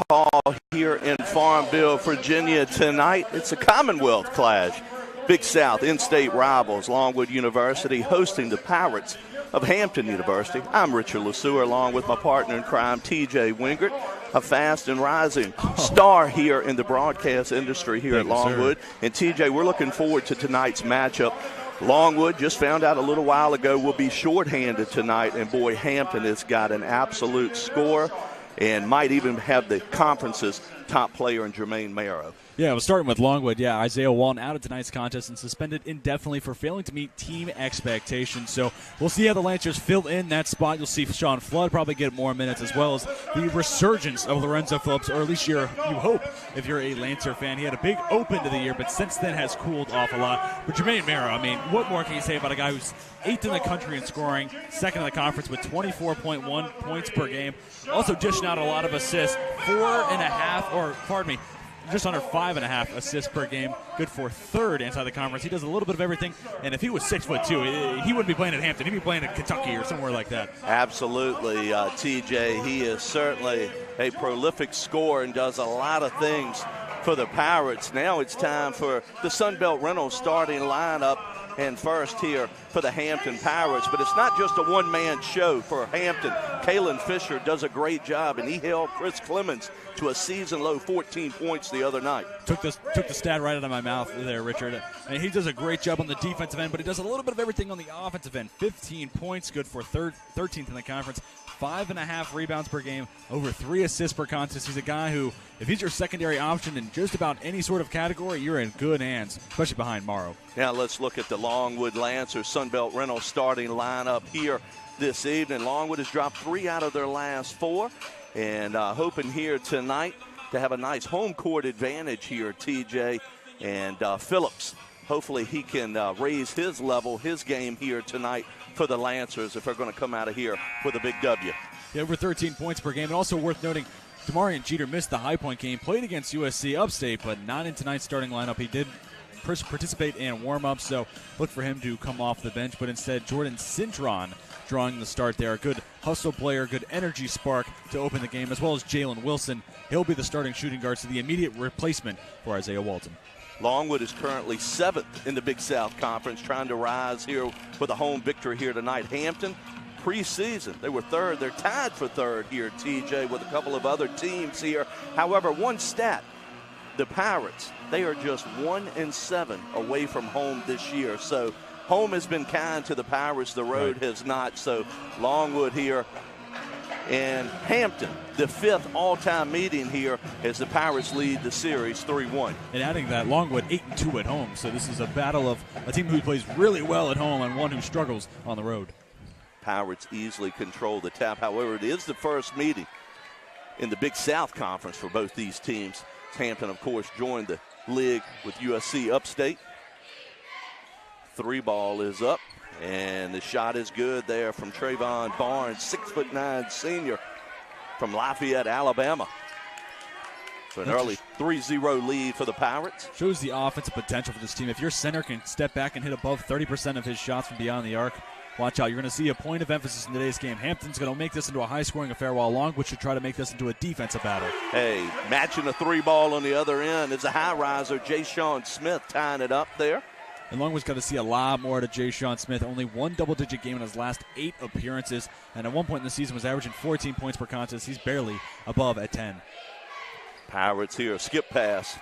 Hall here in Farmville, Virginia tonight. It's a Commonwealth clash. Big South in-state rivals, Longwood University hosting the Pirates of Hampton University. I'm Richard LeSueur along with my partner in crime, TJ Wingert, a fast and rising star here in the broadcast industry here at Longwood. And TJ, we're looking forward to tonight's matchup. Longwood, just found out a little while ago, will be shorthanded tonight, and boy, Hampton has got an absolute score and might even have the conference's top player in Jermaine Marrow. Yeah, we're starting with Longwood. Yeah, Isaiah Walton out of tonight's contest and suspended indefinitely for failing to meet team expectations. So we'll see how the Lancers fill in that spot. You'll see Sean Flood probably get more minutes, as well as the resurgence of Lorenzo Phillips, or at least you hope if you're a Lancer fan. He had a big open to the year, but since then has cooled off a lot. But Jermaine Marrow, I mean, what more can you say about a guy who's 8th in the country in scoring, 2nd in the conference with 24.1 points per game, also dishing out a lot of assists, just under 5.5 assists per game. Good for 3rd inside the conference. He does a little bit of everything, and if he was 6'2", he wouldn't be playing at Hampton. He'd be playing at Kentucky or somewhere like that. Absolutely, TJ. He is certainly a prolific scorer and does a lot of things for the Pirates. Now it's time for the Sunbelt Rentals starting lineup. And first here for the Hampton Pirates. But it's not just a one-man show for Hampton. Kalen Fisher does a great job, and he held Chris Clemens to a season-low 14 points the other night. Took the stat right out of my mouth there, Richard. And he does a great job on the defensive end, but he does a little bit of everything on the offensive end. 15 points, good for 13th in the conference. 5.5 rebounds per game, over 3 assists per contest. He's a guy who, if he's your secondary option in just about any sort of category, you're in good hands, especially behind Morrow. Now let's look at the Longwood Lancers Sunbelt Reynolds starting lineup here this evening. Longwood has dropped 3 out of their last 4, and hoping here tonight to have a nice home court advantage here, TJ. And Phillips, hopefully he can raise his level, his game here tonight for the Lancers if they're going to come out of here with a big W. Yeah, over 13 points per game. And also worth noting, Demarion Jeter missed the High Point game, played against USC Upstate, but not in tonight's starting lineup. He did participate in warm-ups, so look for him to come off the bench. But instead, Jordan Cintron drawing the start there. A good hustle player, good energy spark to open the game, as well as Jalen Wilson. He'll be the starting shooting guard, so the immediate replacement for Isaiah Walton. Longwood is currently 7th in the Big South Conference, trying to rise here with a home victory here tonight. Hampton, preseason, they were 3rd. They're tied for 3rd here, TJ, with a couple of other teams here. However, one stat, the Pirates, they are just 1-7 away from home this year. So home has been kind to the Pirates. The road has not. So Longwood here and Hampton, the 5th all-time meeting here as the Pirates lead the series 3-1. And adding that, Longwood 8-2 at home. So this is a battle of a team who plays really well at home and one who struggles on the road. Pirates easily control the tap. However, it is the first meeting in the Big South Conference for both these teams. Hampton, of course, joined the league with USC Upstate. 3 ball is up. And the shot is good there from Trayvon Barnes, 6'9" senior from Lafayette, Alabama. So an early 3-0 lead for the Pirates. Shows the offensive potential for this team. If your center can step back and hit above 30% of his shots from beyond the arc, watch out. You're going to see a point of emphasis in today's game. Hampton's going to make this into a high-scoring affair, while Longwood should try to make this into a defensive battle. Hey, matching a 3 ball on the other end is a high-riser, Jay Sean Smith, tying it up there. And Longwood's got to see a lot more to Jay Sean Smith. Only 1 double-digit game in his last 8 appearances, and at one point in the season was averaging 14 points per contest. He's barely above at 10. Pirates here, skip pass.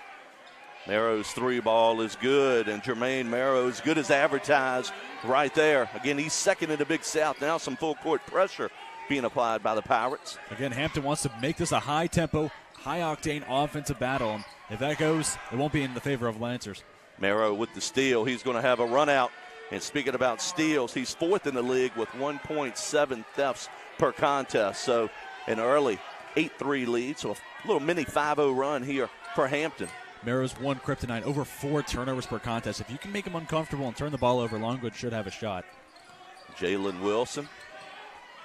Marrow's 3 ball is good, and Jermaine Marrow is good as advertised right there. Again, he's 2nd in the Big South. Now some full-court pressure being applied by the Pirates. Again, Hampton wants to make this a high-tempo, high-octane offensive battle. And if that goes, it won't be in the favor of Lancers. Marrow with the steal. He's going to have a run out. And speaking about steals, he's 4th in the league with 1.7 thefts per contest. So an early 8-3 lead. So a little mini 5-0 run here for Hampton. Marrow's one kryptonite, over 4 turnovers per contest. If you can make him uncomfortable and turn the ball over, Longwood should have a shot. Jalen Wilson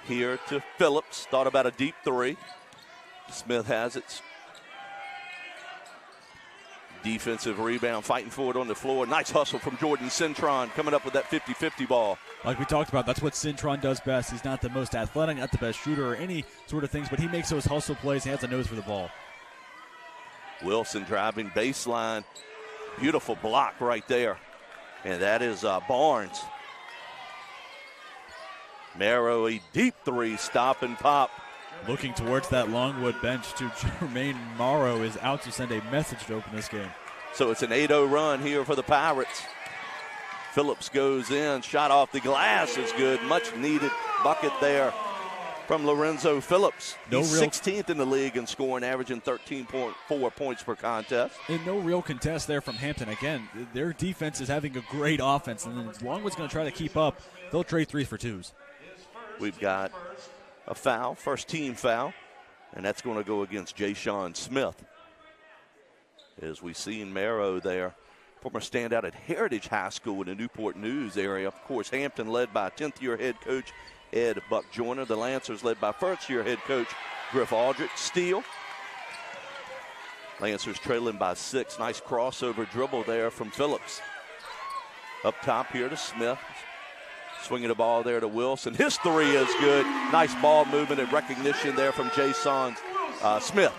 here to Phillips. Thought about a deep 3. Smith has it. Defensive rebound, fighting for it on the floor. Nice hustle from Jordan Cintron coming up with that 50-50 ball. Like we talked about, that's what Cintron does best. He's not the most athletic, not the best shooter or any sort of things, but he makes those hustle plays. He has a nose for the ball. Wilson driving baseline. Beautiful block right there. And that is Barnes. Marrow, a deep three, stop and pop. Looking towards that Longwood bench to Jermaine Morrow is out to send a message to open this game. So it's an 8-0 run here for the Pirates. Phillips goes in, shot off the glass is good. Much needed bucket there from Lorenzo Phillips. He's 16th in the league in scoring, averaging 13.4 points per contest. And no real contest there from Hampton. Again, their defense is having a great offense, and then as Longwood's going to try to keep up, they'll trade 3 for 2s. We've got a foul, first team foul, and that's going to go against Jay-Sean Smith. As we see in Marrow there, former standout at Heritage High School in the Newport News area. Of course, Hampton led by 10th-year head coach Ed Buck Joyner. The Lancers led by first-year head coach Griff Aldrich. Steele. Lancers trailing by 6. Nice crossover dribble there from Phillips. Up top here to Smith. Swinging the ball there to Wilson. His three is good. Nice ball movement and recognition there from Jay-Sean Smith.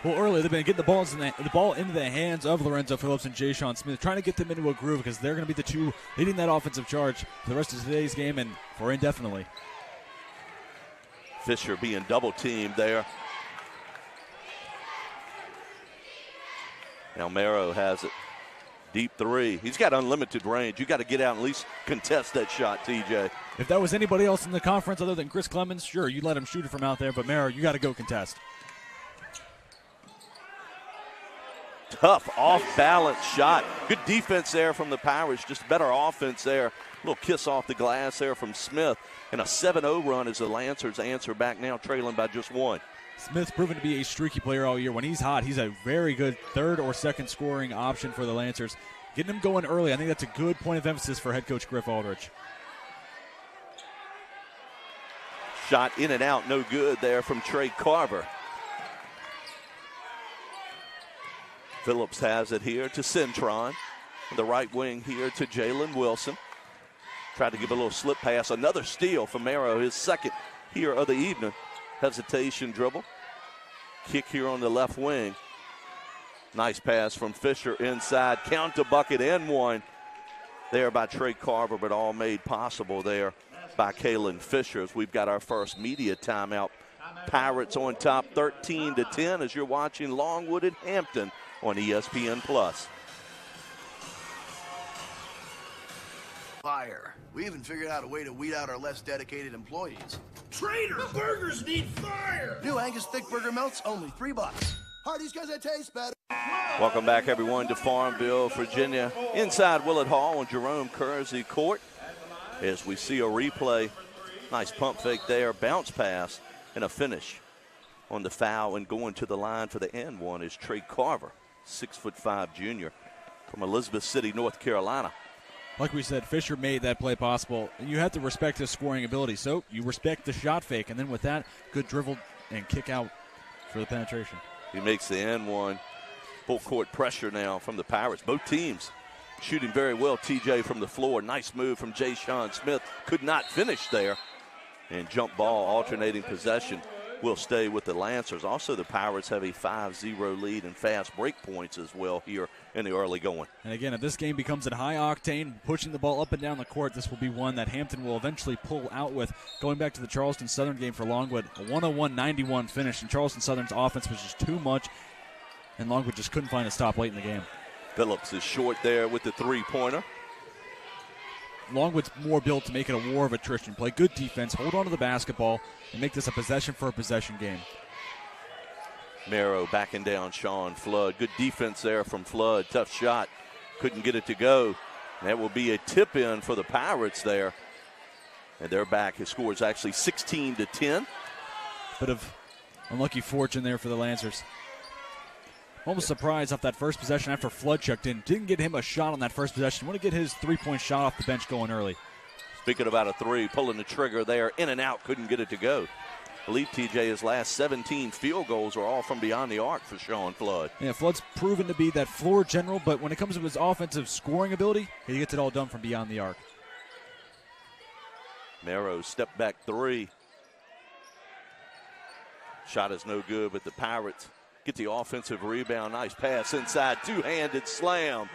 Well, earlier they've been getting the ball into the hands of Lorenzo Phillips and Jay-Sean Smith, trying to get them into a groove because they're going to be the two leading that offensive charge for the rest of today's game and for indefinitely. Fisher being double-teamed there. Now Marrow has it. Deep three. He's got unlimited range. You got to get out and at least contest that shot, TJ. If that was anybody else in the conference other than Chris Clemens, sure, you let him shoot it from out there. But Marrow, you got to go contest. Tough off-balance shot. Good defense there from the Pirates. Just better offense there. A little kiss off the glass there from Smith. And a 7-0 run as the Lancers answer back now, trailing by just 1. Smith's proven to be a streaky player all year. When he's hot, he's a very good third or second scoring option for the Lancers. Getting him going early, I think that's a good point of emphasis for head coach Griff Aldrich. Shot in and out, no good there from Trey Carver. Phillips has it here to Centron. The right wing here to Jalen Wilson. Tried to give a little slip pass. Another steal for Marrow, his second here of the evening. Hesitation dribble. Kick here on the left wing. Nice pass from Fisher inside. Count to bucket and one there by Trey Carver, but all made possible there by Kalen Fisher as we've got our first media timeout. Pirates on top 13-10 as you're watching Longwood and Hampton on ESPN+. Fire. We even figured out a way to weed out our less dedicated employees. Traitor! Burgers need fire! New Angus Thick Burger Melts, only $3. Hardee's because they taste better. Welcome back, everyone, to Farmville, Virginia. Inside Willett Hall on Jerome Kersey Court as we see a replay. Nice pump fake there, bounce pass, and a finish on the foul. And going to the line for the end one is Trey Carver, 6'5" junior from Elizabeth City, North Carolina. Like we said, Fisher made that play possible. You have to respect his scoring ability. So you respect the shot fake. And then with that, good dribble and kick out for the penetration. He makes the end one. Full court pressure now from the Pirates. Both teams shooting very well. TJ from the floor. Nice move from Jay-Sean Smith. Could not finish there. And jump ball, alternating possession, will stay with the Lancers. Also, the Pirates have a 5-0 lead in fast break points as well here in the early going. And again, if this game becomes a high octane, pushing the ball up and down the court, this will be one that Hampton will eventually pull out with. Going back to the Charleston Southern game for Longwood, a 101-91 finish, and Charleston Southern's offense was just too much, and Longwood just couldn't find a stop late in the game. Phillips is short there with the three-pointer. Longwood's more built to make it a war of attrition. Play good defense, hold on to the basketball, and make this a possession-for-possession game. Marrow backing down Sean Flood. Good defense there from Flood. Tough shot. Couldn't get it to go. And that will be a tip-in for the Pirates there. And they're back. His score is actually 16-10. Bit of unlucky fortune there for the Lancers. Almost surprised off that first possession after Flood checked in. Didn't get him a shot on that first possession. Want to get his three-point shot off the bench going early. Speaking about a three, pulling the trigger there, in and out, couldn't get it to go. I believe, TJ, his last 17 field goals are all from beyond the arc for Sean Flood. Yeah, Flood's proven to be that floor general, but when it comes to his offensive scoring ability, he gets it all done from beyond the arc. Marrow step back three. Shot is no good, but the Pirates get the offensive rebound. Nice pass inside, two-handed slam.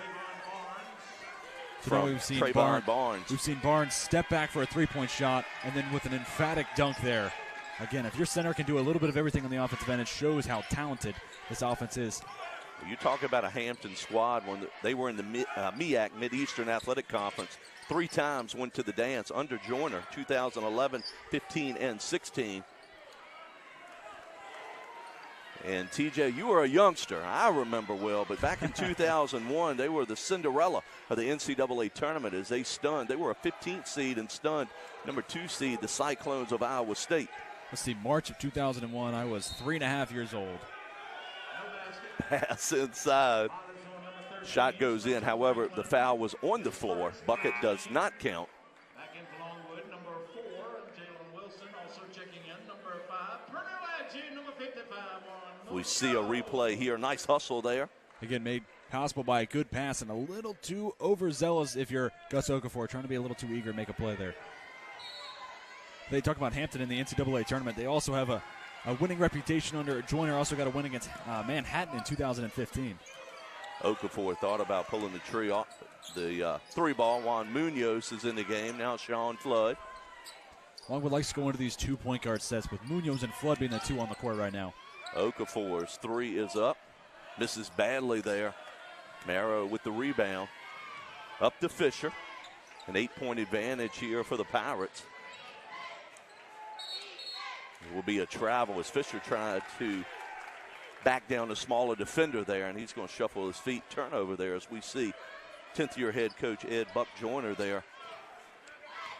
So we've seen Barnes. We've seen Barnes step back for a three-point shot, and then with an emphatic dunk there. Again, if your center can do a little bit of everything on the offensive end, it shows how talented this offense is. You talk about a Hampton squad when they were in the MEAC, Mid-Eastern Athletic Conference. 3 times went to the dance under Joyner, 2011, 15, and 16. And, TJ, you were a youngster. I remember well, but back in 2001, they were the Cinderella of the NCAA tournament as they stunned. They were a 15th seed and stunned number 2 seed, the Cyclones of Iowa State. Let's see, March of 2001, I was 3.5 years old. Pass inside. Shot goes in. However, the foul was on the floor. Bucket does not count. Back into Longwood, number 4, Jalen Wilson, also checking in, number 5, Pernell, number 55. We see a replay here. Nice hustle there. Again, made possible by a good pass and a little too overzealous if you're Gus Okafor, trying to be a little too eager to make a play there. They talk about Hampton in the NCAA tournament. They also have a winning reputation under Joyner. Also got a win against Manhattan in 2015. Okafor thought about pulling the tree off the 3-ball. Juan Munoz is in the game. Now Sean Flood. Longwood likes to go into these 2 point guard sets with Munoz and Flood being the 2 on the court right now. Okafor's 3 is up. Misses badly there. Marrow with the rebound. Up to Fisher. An 8-point advantage here for the Pirates. It will be a travel as Fisher tried to back down a smaller defender there, and he's going to shuffle his feet. Turnover there as we see 10th-year head coach Ed Buck Joyner there.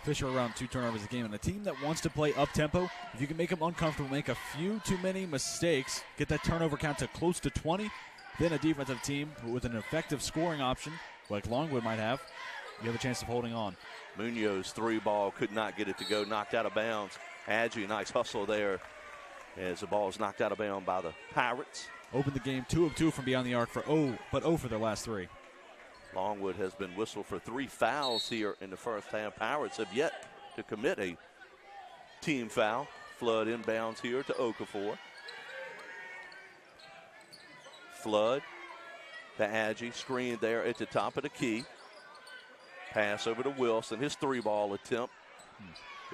Fisher around 2 turnovers a game, and a team that wants to play up-tempo, if you can make them uncomfortable, make a few too many mistakes, get that turnover count to close to 20, then a defensive team with an effective scoring option, like Longwood might have, you have a chance of holding on. Munoz 3-ball, could not get it to go, knocked out of bounds. Adji, nice hustle there as the ball is knocked out of bounds by the Pirates. Opened the game 2 of 2 from beyond the arc for 0 for their last 3. Longwood has been whistled for 3 fouls here in the first half. Pirates have yet to commit a team foul. Flood inbounds here to Okafor. Flood to Adji, screen there at the top of the key. Pass over to Wilson. His 3-ball attempt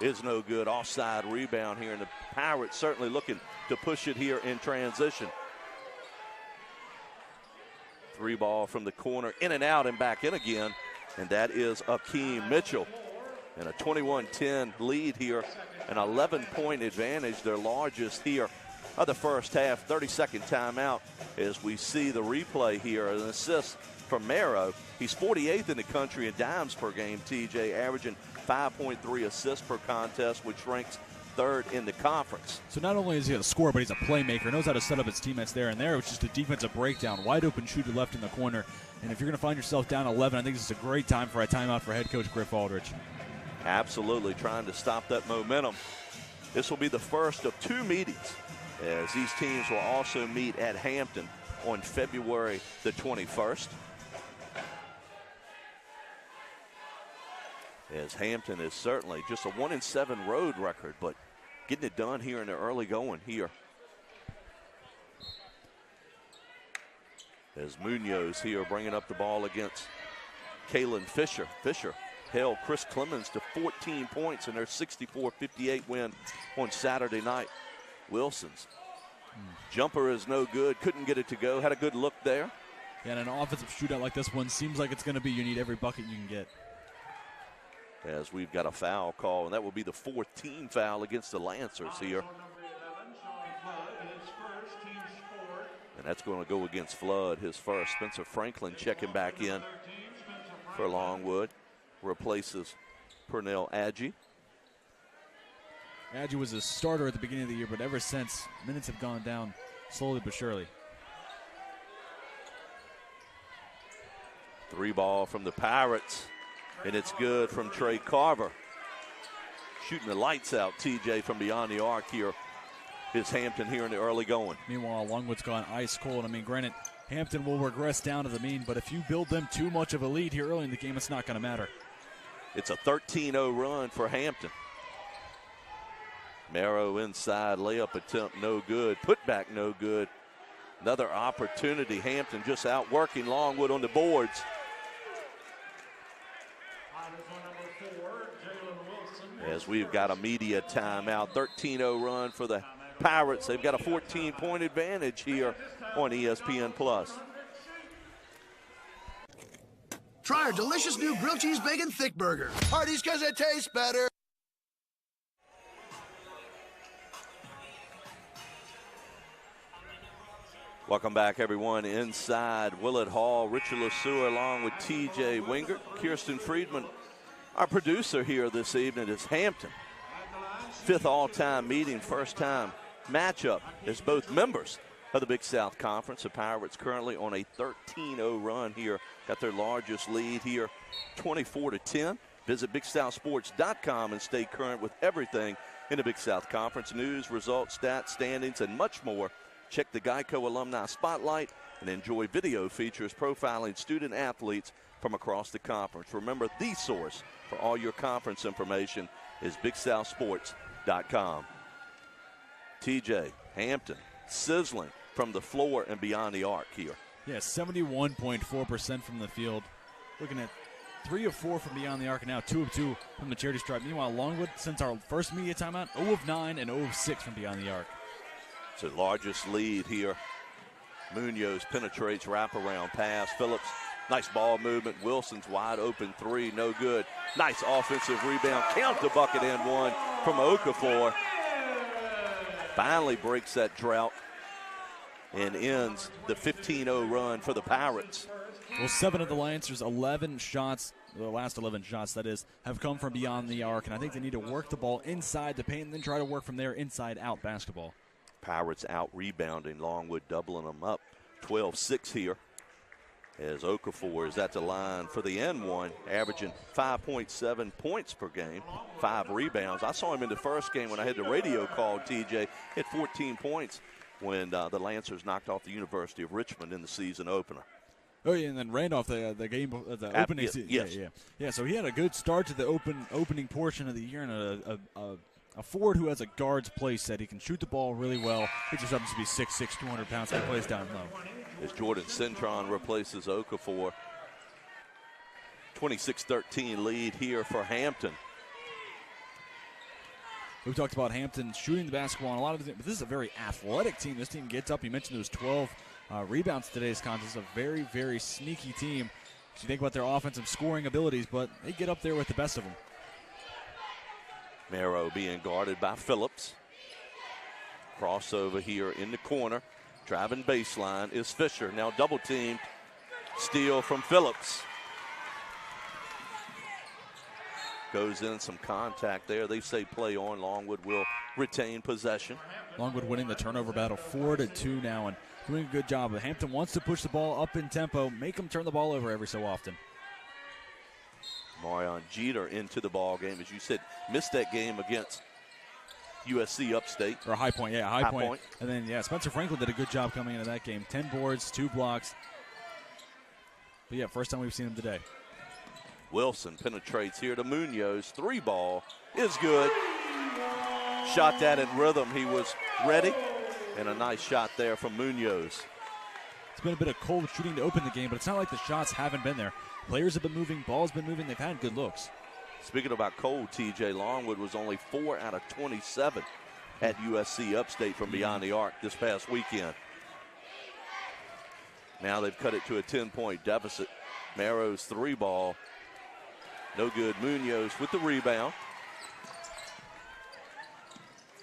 is no good. Offside rebound here, and the Pirates certainly looking to push it here in transition. 3-ball from the corner, in and out and back in again, and that is Akeem Mitchell. And a 21-10 lead here, an 11-point advantage, their largest here of the first half. 30-second timeout as we see the replay here. An assist from Marrow. He's 48th in the country in dimes per game, TJ, averaging 5.3 assists per contest, which ranks 3rd in the conference. So not only is he a scorer, but he's a playmaker. Knows how to set up his teammates there and there. It's just a defensive breakdown. Wide open shooter left in the corner. And if you're going to find yourself down 11, I think this is a great time for a timeout for head coach Griff Aldridge. Absolutely, trying to stop that momentum. This will be the first of 2 meetings, as these teams will also meet at Hampton on February the 21st. As Hampton is certainly just a 1-7 road record, but getting it done here in the early going here. As Munoz here bringing up the ball against Kalen Fisher. Fisher held Chris Clemens to 14 points in their 64-58 win on Saturday night. Wilson's jumper is no good. Couldn't get it to go. Had a good look there. Yeah, and an offensive shootout like this one seems like it's going to be you need every bucket you can get. As we've got a foul call, and that will be the 4th team foul against the Lancers here. And that's going to go against Flood, his first. Spencer Franklin checking back in for Longwood. Replaces Pernell Adji. Adji was a starter at the beginning of the year, but ever since, minutes have gone down slowly but surely. 3-ball from the Pirates, and it's good from Trey Carver. Shooting the lights out, TJ, from beyond the arc here. Is Hampton here in the early going. Meanwhile, Longwood's gone ice cold. I mean, granted, Hampton will regress down to the mean, but if you build them too much of a lead here early in the game, it's not going to matter. It's a 13-0 run for Hampton. Marrow inside, layup attempt no good. Put back no good. Another opportunity. Hampton just outworking Longwood on the boards. As we've got a media timeout, 13-0 run for the Pirates. They've got a 14-point advantage here on ESPN+. Try our delicious new grilled cheese bacon thick burger. Hardee's because it tastes better. Welcome back, everyone, inside Willett Hall. Richard LeSueur along with T.J. Wingert, Kirsten Friedman. Our producer here this evening is Hampton. 5th all-time meeting, first-time matchup as both members of the Big South Conference. The Pirates currently on a 13-0 run here. Got their largest lead here, 24-10. Visit BigSouthSports.com and stay current with everything in the Big South Conference. News, results, stats, standings, and much more. Check the Geico Alumni Spotlight and enjoy video features profiling student athletes from across the conference. Remember, the source for all your conference information is BigSouthSports.com. TJ, Hampton, sizzling from the floor and beyond the arc here. Yeah, 71.4% from the field. Looking at 3 of 4 from beyond the arc, and now 2 of 2 from the charity stripe. Meanwhile, Longwood, since our first media timeout, 0 of 9 and 0 of 6 from beyond the arc. It's the largest lead here. Munoz penetrates, wraparound pass. Phillips, nice ball movement. Wilson's wide open 3, no good. Nice offensive rebound. Count the bucket and 1 from Okafor. Finally breaks that drought and ends the 15-0 run for the Pirates. Well, 7 of the Lancers' 11 shots, the last 11 shots, that is, have come from beyond the arc, and I think they need to work the ball inside the paint and then try to work from there inside-out basketball. Pirates out-rebounding Longwood, doubling them up. 12-6 here as Okafor is at the line for the N1, averaging 5.7 points per game, 5 rebounds. I saw him in the first game when I had the radio call, TJ, hit 14 points when the Lancers knocked off the University of Richmond in the season opener. Oh, yeah, and then Randolph, the game, the opening season. Yes. Yeah, so he had a good start to the opening portion of the year, and a forward who has a guard's play set. He can shoot the ball really well. He just happens to be 6'6", 200 pounds, and plays down low. As Jordan Cintron replaces Okafor. 26-13 lead here for Hampton. We've talked about Hampton shooting the basketball and a lot of things, but this is a very athletic team. This team gets up. You mentioned those 12 rebounds today's contest. A very, very sneaky team. If you think about their offensive scoring abilities, but they get up there with the best of them. Marrow being guarded by Phillips. Crossover here in the corner. Driving baseline is Fisher. Now double teamed. Steal from Phillips. Goes in, some contact there. They say play on. Longwood will retain possession. Longwood winning the turnover battle 4-2 now and doing a good job. But Hampton wants to push the ball up in tempo, make them turn the ball over every so often. Marion Jeter into the ball game. As you said, missed that game against USC Upstate. Or High Point, yeah, High Point. And then, Spencer Franklin did a good job coming into that game. 10 boards, 2 blocks. But, first time we've seen him today. Wilson penetrates here to Munoz. 3 ball is good. Shot that in rhythm. He was ready. And a nice shot there from Munoz. It's been a bit of cold shooting to open the game, but it's not like the shots haven't been there. Players have been moving. Ball's been moving. They've had good looks. Speaking about cold, TJ, Longwood was only 4 out of 27 at USC Upstate from beyond the arc this past weekend. Now they've cut it to a 10-point deficit. Marrow's 3 ball. No good. Munoz with the rebound.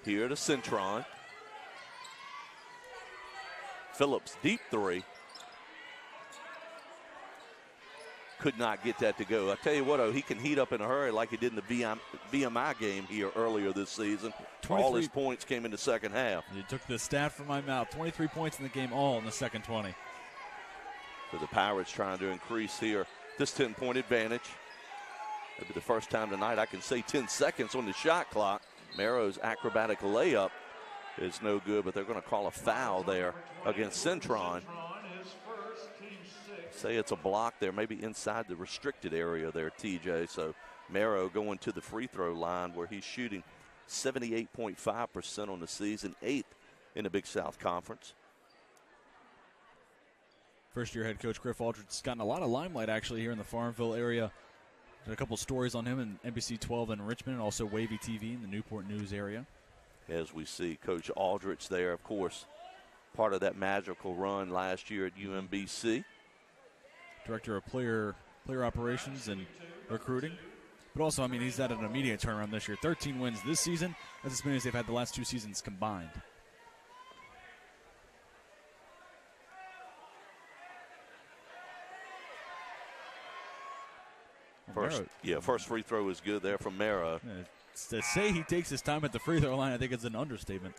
Here to Cintron. Phillips, deep 3. Could not get that to go. I tell you what, he can heat up in a hurry like he did in the BMI game here earlier this season. All his points came in the second half. You took the stat from my mouth. 23 points in the game, all in the second 20. So the Pirates trying to increase here this 10-point advantage. Maybe the first time tonight I can say 10 seconds on the shot clock. Marrow's acrobatic layup is no good, but they're going to call a foul there against Cintron. Say it's a block there, maybe inside the restricted area there, TJ. So Marrow going to the free throw line where he's shooting 78.5% on the season, 8th in the Big South Conference. First-year head coach Griff Aldridge has gotten a lot of limelight actually here in the Farmville area. There's a couple stories on him in NBC 12 in Richmond, and also Wavy TV in the Newport News area. As we see Coach Aldridge there, of course, part of that magical run last year at UMBC. Director of player operations and recruiting. But also, I mean, he's had an immediate turnaround this year. 13 wins this season. That's as many as they've had the last 2 seasons combined. First free throw is good there from Mara. Yeah, to say he takes his time at the free throw line, I think it's an understatement.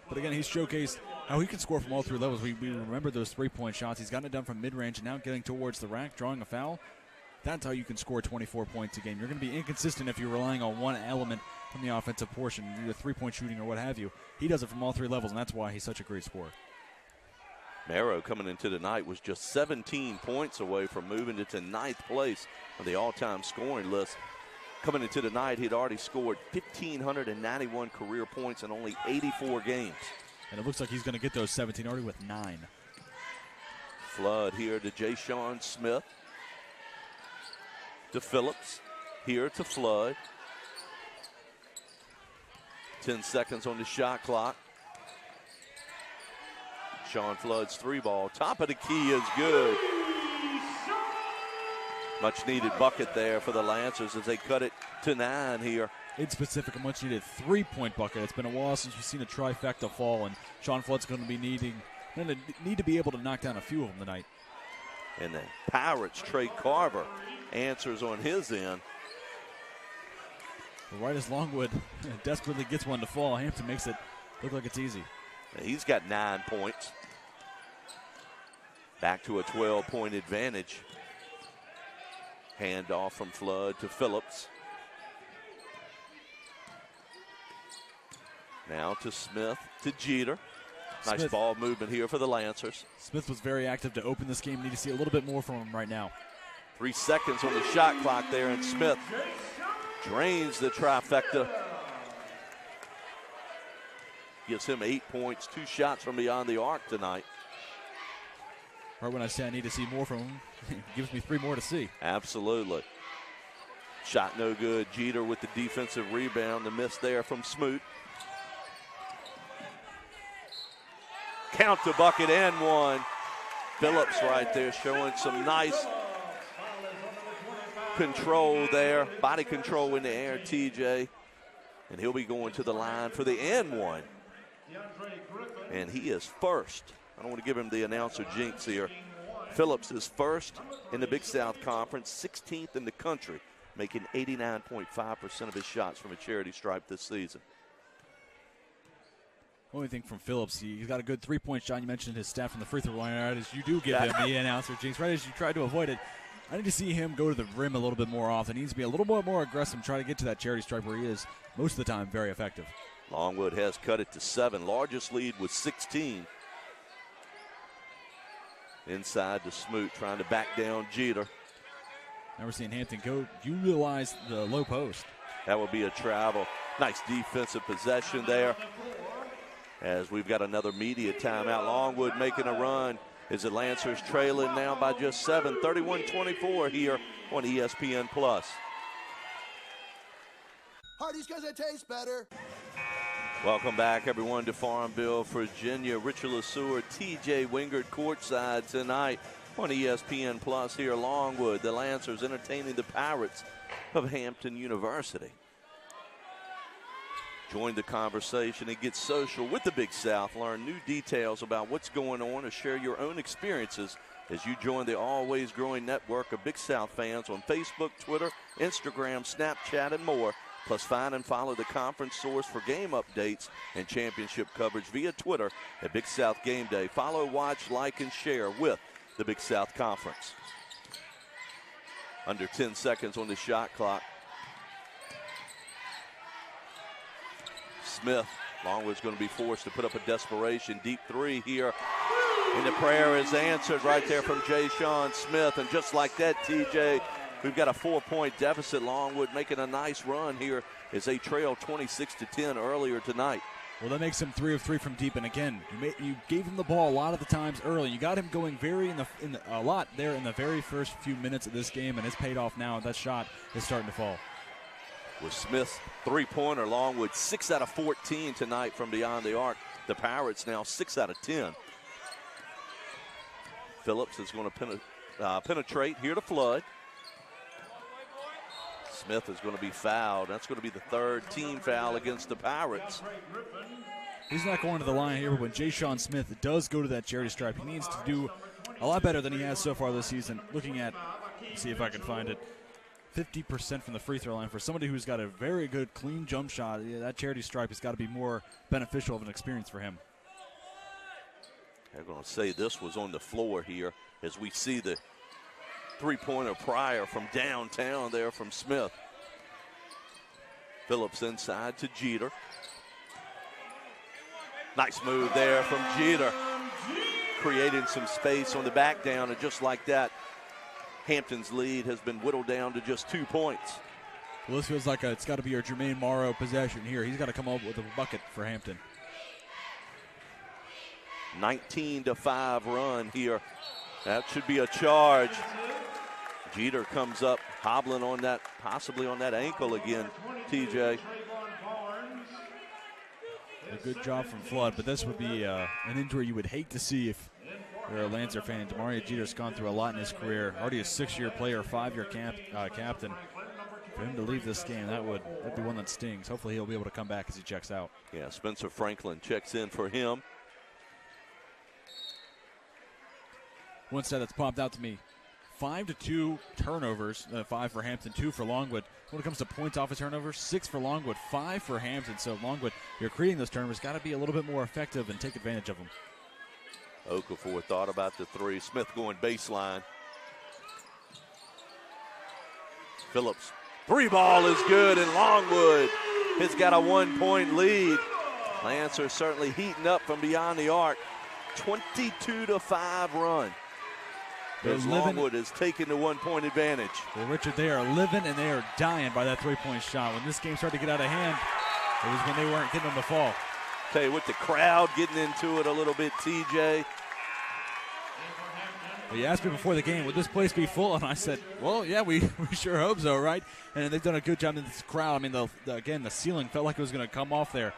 But again, he's showcased how he can score from all 3 levels. We remember those 3-point shots. He's gotten it done from mid-range and now getting towards the rack, drawing a foul. That's how you can score 24 points a game. You're going to be inconsistent if you're relying on one element from the offensive portion, either 3-point shooting or what have you. He does it from all 3 levels, and that's why he's such a great scorer. Marrow coming into tonight was just 17 points away from moving into 9th place on the all-time scoring list. Coming into tonight, he'd already scored 1,591 career points in only 84 games. And it looks like he's going to get those 17 already with 9. Flood here to Jay-Sean Smith. To Phillips. Here to Flood. 10 seconds on the shot clock. Sean Flood's 3-ball. Top of the key is good. Much needed bucket there for the Lancers as they cut it to 9 here. In specific, a much needed 3-point bucket. It's been a while since we've seen a trifecta fall, and Sean Flood's going to need to be able to knock down a few of them tonight. And the Pirates, Trey Carver, answers on his end. But right as Longwood desperately gets one to fall, Hampton makes it look like it's easy. He's got 9 points. Back to a 12-point advantage. Handoff from Flood to Phillips. Now to Smith to Jeter. Nice ball movement here for the Lancers. Smith was very active to open this game. Need to see a little bit more from him right now. 3 seconds on the shot clock there, and Smith drains the trifecta. Gives him 8 points, 2 shots from beyond the arc tonight. Right when I say I need to see more from him, it gives me 3 more to see. Absolutely. Shot no good. Jeter with the defensive rebound. The miss there from Smoot. Count the bucket and 1. Phillips right there showing some nice control there. Body control in the air, TJ. And he'll be going to the line for the and 1. And he is first. I don't want to give him the announcer jinx here. Phillips is first in the Big South Conference, 16th in the country, making 89.5% of his shots from a charity stripe this season. Only thing from Phillips, he's got a good 3-point shot. You mentioned his stat from the free throw line. Right as you do give him the announcer jinx, right as you try to avoid it. I need to see him go to the rim a little bit more often. He needs to be a little bit more aggressive, try to get to that charity stripe where he is most of the time very effective. Longwood has cut it to 7. Largest lead was 16. Inside to Smoot, trying to back down Jeter. Now we're seeing Hampton go utilize the low post. That will be a travel. Nice defensive possession there. As we've got another media timeout. Longwood making a run. Is the Lancers trailing now by just 7, 31-24 here on ESPN+. Hardee's because it tastes better. Welcome back, everyone, to Farmville, Virginia. Richard LeSueur, TJ Wingard courtside tonight on ESPN+ here. Longwood, the Lancers entertaining the Pirates of Hampton University. Join the conversation and get social with the Big South. Learn new details about what's going on or share your own experiences as you join the always growing network of Big South fans on Facebook, Twitter, Instagram, Snapchat, and more. Plus, find and follow the conference source for game updates and championship coverage via Twitter at Big South Game Day. Follow, watch, like, and share with the Big South Conference. Under 10 seconds on the shot clock. Smith, Longwood's going to be forced to put up a desperation deep 3 here. And the prayer is answered right there from Jay-Sean Smith. And just like that, TJ, we've got a 4-point deficit. Longwood making a nice run here as they trailed 26-10 earlier tonight. Well, that makes him 3 of 3 from deep, and again, you gave him the ball a lot of the times early. You got him going a lot there in the very first few minutes of this game, and it's paid off now. That shot is starting to fall. With Smith's three-pointer, Longwood 6 out of 14 tonight from beyond the arc. The Pirates now 6 out of 10. Phillips is going to penetrate here to Flood. Smith is going to be fouled. That's going to be the third team foul against the Pirates. He's not going to the line here, but when Jay-Sean Smith does go to that charity stripe, he needs to do a lot better than he has so far this season. Looking at, let's see if I can find it, 50% from the free throw line. For somebody who's got a very good, clean jump shot, that charity stripe has got to be more beneficial of an experience for him. They're going to say this was on the floor here as we see the three-pointer prior from downtown there from Smith. Phillips inside to Jeter. Nice move there from Jeter, creating some space on the back down, and just like that, Hampton's lead has been whittled down to just 2 points. Well, this feels like it's got to be our Jermaine Morrow possession here. He's got to come up with a bucket for Hampton. 19-5 run here. That should be a charge. Jeter comes up hobbling on that, possibly on that ankle again, TJ. A good job from Flood, but this would be an injury you would hate to see if you're a Lancer fan. Demario Jeter's gone through a lot in his career. Already a 6-year player, 5-year captain. For him to leave this game, that'd be one that stings. Hopefully he'll be able to come back as he checks out. Yeah, Spencer Franklin checks in for him. One stat that's popped out to me, 5-2 turnovers, 5 for Hampton, 2 for Longwood. When it comes to points off of turnovers, 6 for Longwood, 5 for Hampton. So Longwood, you're creating those turnovers, got to be a little bit more effective and take advantage of them. Okafor thought about the three. Smith going baseline. Phillips, three ball is good, and Longwood has got a 1-point lead. Lancers certainly heating up from beyond the arc. 22-5 run. As Longwood is taking the 1-point advantage. Well, Richard, they are living and they are dying by that three-point shot. When this game started to get out of hand, it was when they weren't getting them to fall. Tell you, with the crowd getting into it a little bit, TJ. Well, you asked me before the game, would this place be full? And I said, well, yeah, we sure hope so, right? And they've done a good job in this crowd. I mean, again, the ceiling felt like it was going to come off there.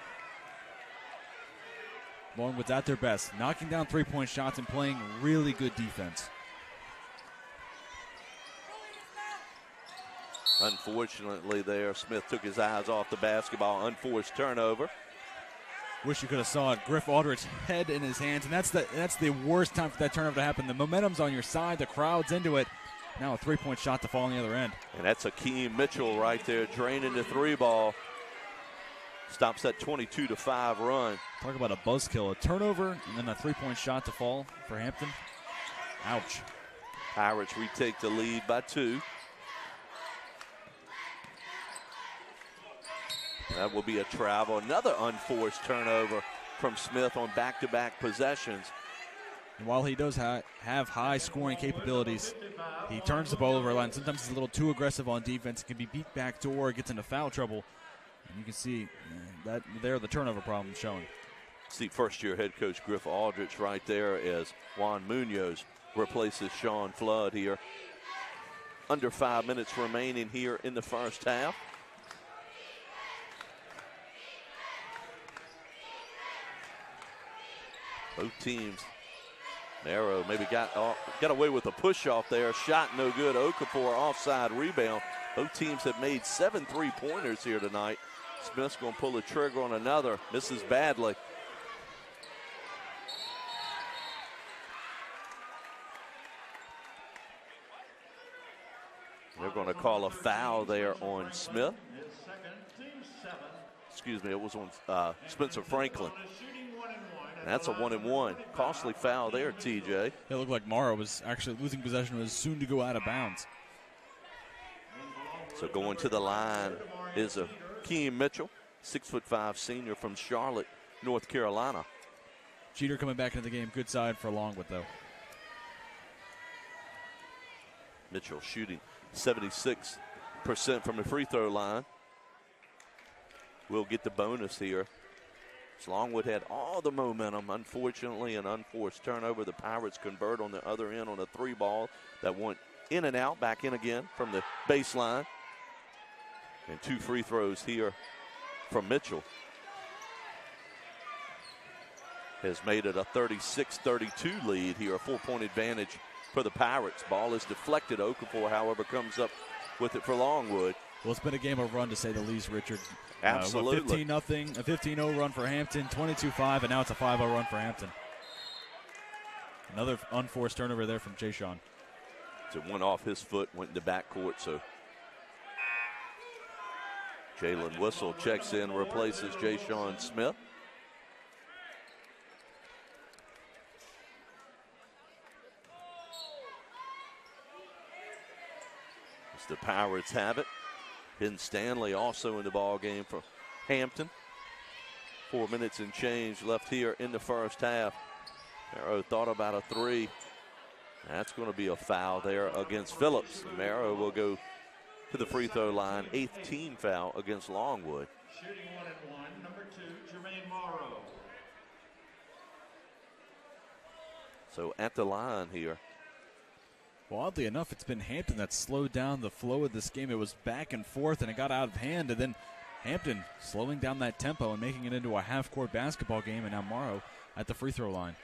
Longwood's at their best, knocking down three-point shots and playing really good defense. Unfortunately there, Smith took his eyes off the basketball. Unforced turnover. Wish you could have saw it. Griff Aldrich's head in his hands, and that's the worst time for that turnover to happen. The momentum's on your side. The crowd's into it. Now a three-point shot to fall on the other end. And that's Akeem Mitchell right there, draining the three ball. Stops that 22-5 run. Talk about a buzzkill. A turnover and then a three-point shot to fall for Hampton. Ouch. Pirates retake the lead by 2. That will be a travel. Another unforced turnover from Smith on back-to-back possessions. And while he does have high scoring capabilities, he turns the ball over a line. Sometimes he's a little too aggressive on defense. Can be beat back door, gets into foul trouble. And you can see that there the turnover problem showing. See first-year head coach Griff Aldrich right there as Juan Munoz replaces Sean Flood here. Under 5 minutes remaining here in the first half. Both teams narrow, maybe got away with a push off there. Shot no good. Okafor offside rebound. Both teams have made 7 3-pointers here tonight. Smith's going to pull the trigger on another. Misses badly. They're going to call a foul there on Smith. Excuse me, it was on Spencer Franklin. And that's a 1-and-1. Costly foul there, TJ. It looked like Morrow was actually losing possession, was soon to go out of bounds. So going to the line is Akeem Mitchell, 6'5" senior from Charlotte, North Carolina. Jeter coming back into the game. Good side for Longwood, though. Mitchell shooting 76% from the free throw line. We'll get the bonus here Longwood had all the momentum. Unfortunately, an unforced turnover. The Pirates convert on the other end on a 3-ball that went in and out, back in again from the baseline. And 2 free throws here from Mitchell has made it a 36-32 lead here, a 4-point advantage for the Pirates. Ball is deflected. Okafor, however, comes up with it for Longwood. Well, it's been a game of run, to say the least, Richard. Absolutely. 15-0, a 15-0 run for Hampton, 22-5, and now it's a 5-0 run for Hampton. Another unforced turnover there from Jay Sean. So it went off his foot, went into backcourt, so Jalen Whistle checks in, replaces Jay Sean Smith. As the Pirates have it. Ben Stanley also in the ball game for Hampton. 4 minutes and change left here in the first half. Marrow thought about a 3. That's going to be a foul there against Phillips. Marrow will go to the free throw line. 8th team foul against Longwood. Shooting 1-1, number 2, Jermaine Morrow. So at the line here. Well, oddly enough, it's been Hampton that slowed down the flow of this game. It was back and forth, and it got out of hand. And then Hampton slowing down that tempo and making it into a half-court basketball game. And now Morrow at the free throw line.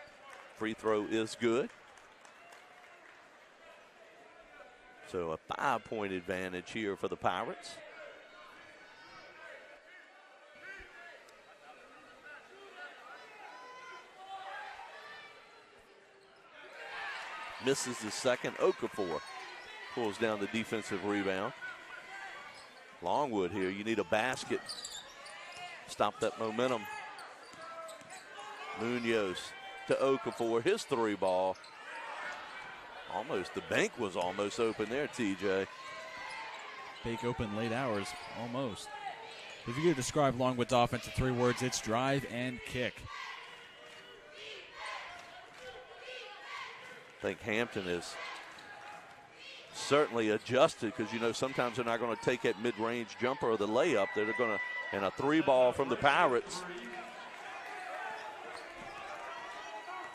Free throw is good. So a 5-point advantage here for the Pirates. Misses the second. Okafor pulls down the defensive rebound. Longwood here, you need a basket. Stop that momentum. Munoz to Okafor, his 3-ball. Almost, the bank was almost open there, TJ. Bank open late hours, almost. If you could describe Longwood's offense in 3 words, it's drive and kick. I think Hampton is certainly adjusted because, you know, sometimes they're not going to take that mid-range jumper or the layup. They're going to, and a 3-ball from the Pirates.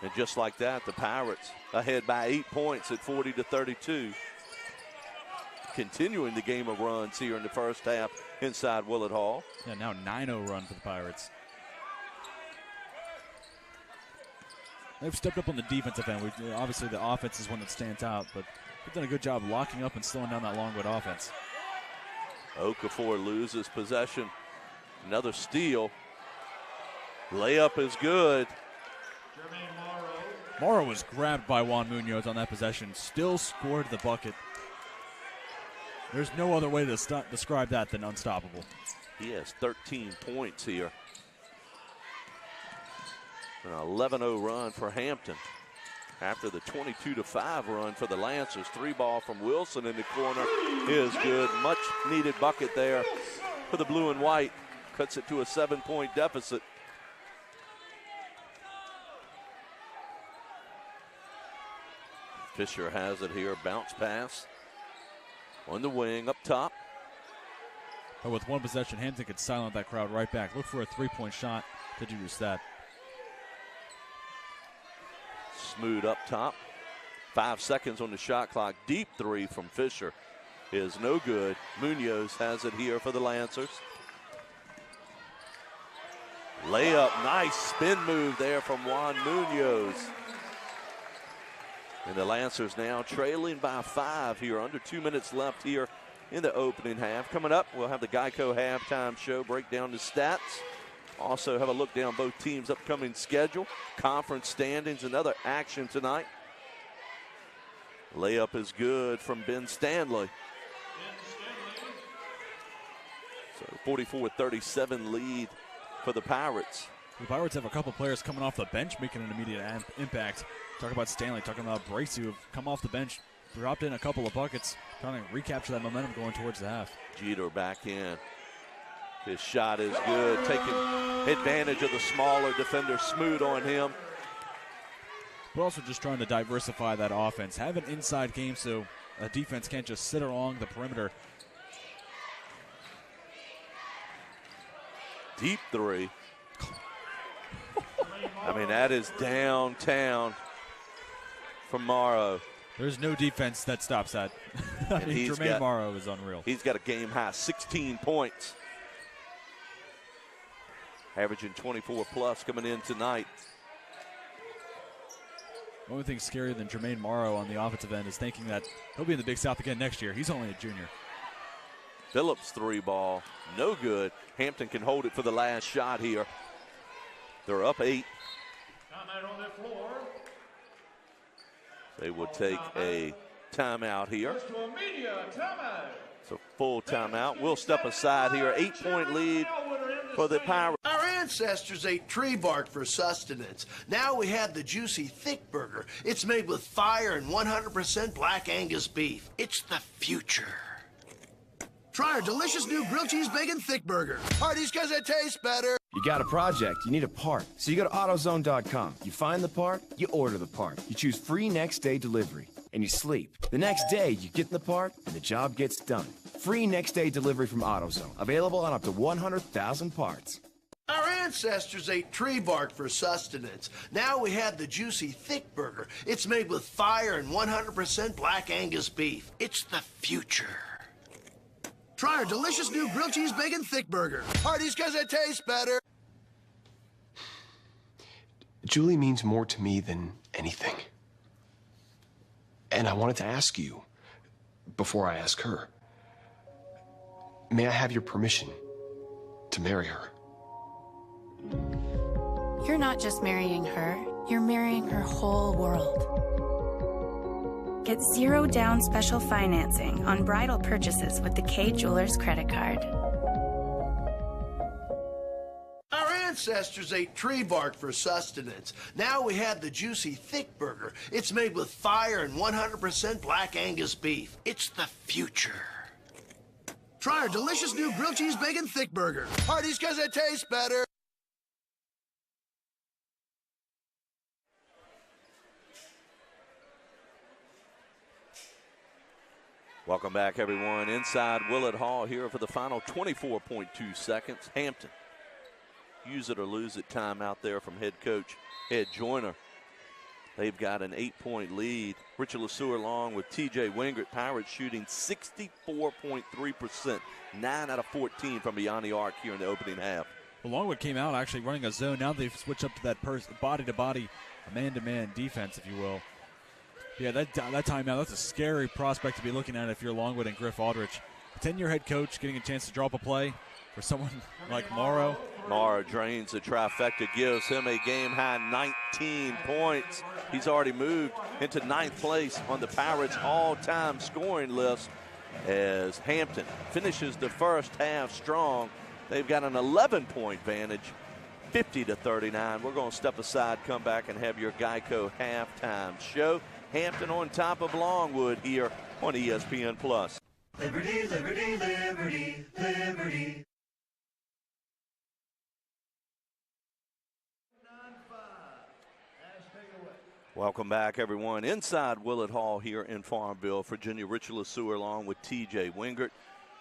And just like that, the Pirates ahead by 8 points at 40-32. Continuing the game of runs here in the first half inside Willett Hall. Yeah, now 9-0 run for the Pirates. They've stepped up on the defensive end. Obviously, the offense is one that stands out, but they've done a good job locking up and slowing down that Longwood offense. Okafor loses possession. Another steal. Layup is good. Morrow was grabbed by Juan Munoz on that possession. Still scored the bucket. There's no other way to describe that than unstoppable. He has 13 points here. An 11-0 run for Hampton. After the 22-5 run for the Lancers. 3-ball from Wilson in the corner is good. Much needed bucket there for the blue and white. Cuts it to a 7-point deficit. Fisher has it here. Bounce pass on the wing up top. But with one possession, Hampton could silence that crowd right back. Look for a 3-point shot to do just that. Smoot up top. 5 seconds on the shot clock. Deep 3 from Fisher is no good. Munoz has it here for the Lancers. Layup, nice spin move there from Juan Munoz. And the Lancers now trailing by 5 here. Under 2 minutes left here in the opening half. Coming up, we'll have the Geico halftime show, break down the stats. Also have a look down both teams' upcoming schedule, conference standings, and other action tonight. Layup is good from Ben Stanley. So 44-37 lead for the Pirates. The Pirates have a couple players coming off the bench making an immediate impact. Talk about Stanley, talking about Bracey, who have come off the bench, dropped in a couple of buckets, trying to recapture that momentum going towards the half. Jeter back in. His shot is good, taking advantage of the smaller defender, Smoot on him. But also just trying to diversify that offense. Have an inside game so a defense can't just sit along the perimeter. Deep 3. I mean, that is downtown from Morrow. There's no defense that stops that. I mean, Jermaine Morrow is unreal. He's got a game-high 16 points. Averaging 24-plus coming in tonight. The only thing scarier than Jermaine Morrow on the offensive end is thinking that he'll be in the Big South again next year. He's only a junior. Phillips' 3-ball, no good. Hampton can hold it for the last shot here. They're up 8. Timeout on the floor. They will take a timeout here. Goes to a media timeout. It's a full timeout. We'll step aside here. 8-point lead for the Pirates. Our ancestors ate tree bark for sustenance. Now we have the juicy thick burger. It's made with fire and 100% black Angus beef. It's the future. Try our delicious new grilled cheese bacon thick burger. Parties because it tastes better. You got a project, you need a part. So you go to AutoZone.com. You find the part, you order the part. You choose free next day delivery, and you sleep. The next day, you get in the part, and the job gets done. Free next day delivery from AutoZone. Available on up to 100,000 parts. Our ancestors ate tree bark for sustenance. Now we have the juicy thick burger. It's made with fire and 100% black Angus beef. It's the future. Try our delicious new grilled cheese bacon thick burger. Parties because it tastes better. Julie means more to me than anything. And I wanted to ask you, before I ask her, may I have your permission to marry her? You're not just marrying her, you're marrying her whole world. Get 0 down special financing on bridal purchases with the K Jewelers credit card. Our ancestors ate tree bark for sustenance. Now we have the juicy thick burger. It's made with fire and 100% black Angus beef. It's the future. Try our delicious new grilled cheese bacon thick burger. Parties because it tastes better. Welcome back, everyone. Inside Willett Hall here for the final 24.2 seconds. Hampton, use it or lose it time out there from head coach Ed Joyner. They've got an 8-point lead. Richard LeSueur along with TJ Wingert. Pirates shooting 64.3%, 9 out of 14 from beyond the arc here in the opening half. Well, Longwood came out actually running a zone. Now they've switched up to that body-to-body, man-to-man defense, if you will. Yeah, that timeout, that's a scary prospect to be looking at if you're Longwood and Griff Aldrich. A 10-year head coach getting a chance to draw up a play for someone like Morrow. Morrow drains the trifecta, gives him a game-high 19 points. He's already moved into 9th place on the Pirates' all-time scoring list as Hampton finishes the first half strong. They've got an 11-point advantage, 50-39. We're going to step aside, come back, and have your Geico halftime show. Hampton on top of Longwood here on ESPN+. Liberty, liberty, liberty, liberty. Welcome back, everyone. Inside Willett Hall here in Farmville, Virginia. Richard LeSueur along with TJ Wingert.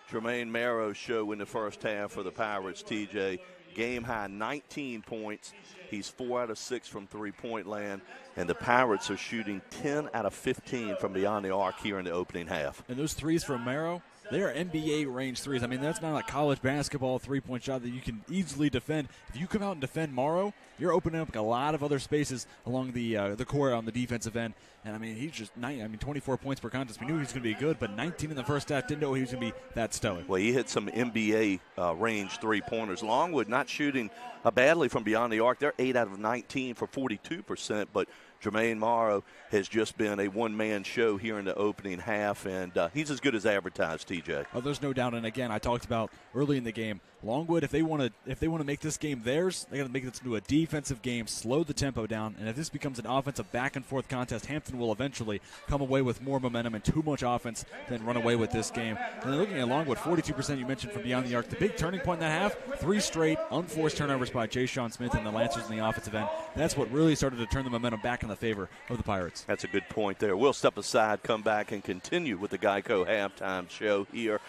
Jermaine Morrow's show in the first half for the Pirates. TJ, game high 19 points. He's 4 out of 6 from three-point land, and the Pirates are shooting 10 out of 15 from beyond the arc here in the opening half. And those threes from Morrow, they are NBA range threes. I mean, that's not a college basketball three-point shot that you can easily defend. If you come out and defend Morrow, you're opening up a lot of other spaces along the court on the defensive end. And I mean, he's just 24 points per contest. We knew he was going to be good, but 19 in the first half. Didn't know he was going to be that stellar. Well, he hit some NBA range three-pointers. Longwood not shooting badly from beyond the arc. They're 8 out of 19 for 42%, but Jermaine Morrow has just been a one-man show here in the opening half, and he's as good as advertised, TJ. Oh, there's no doubt. And again, I talked about early in the game, Longwood, if they want to make this game theirs, they got to make this into a defensive game, slow the tempo down, and if this becomes an offensive back-and-forth contest, Hampton will eventually come away with more momentum and too much offense than run away with this game. And then looking at Longwood, 42% you mentioned from beyond the arc. The big turning point in that half, 3 straight unforced turnovers by Jay Sean Smith and the Lancers in the offensive end. That's what really started to turn the momentum back in the favor of the Pirates. That's a good point there. We'll step aside, come back, and continue with the Geico halftime show here.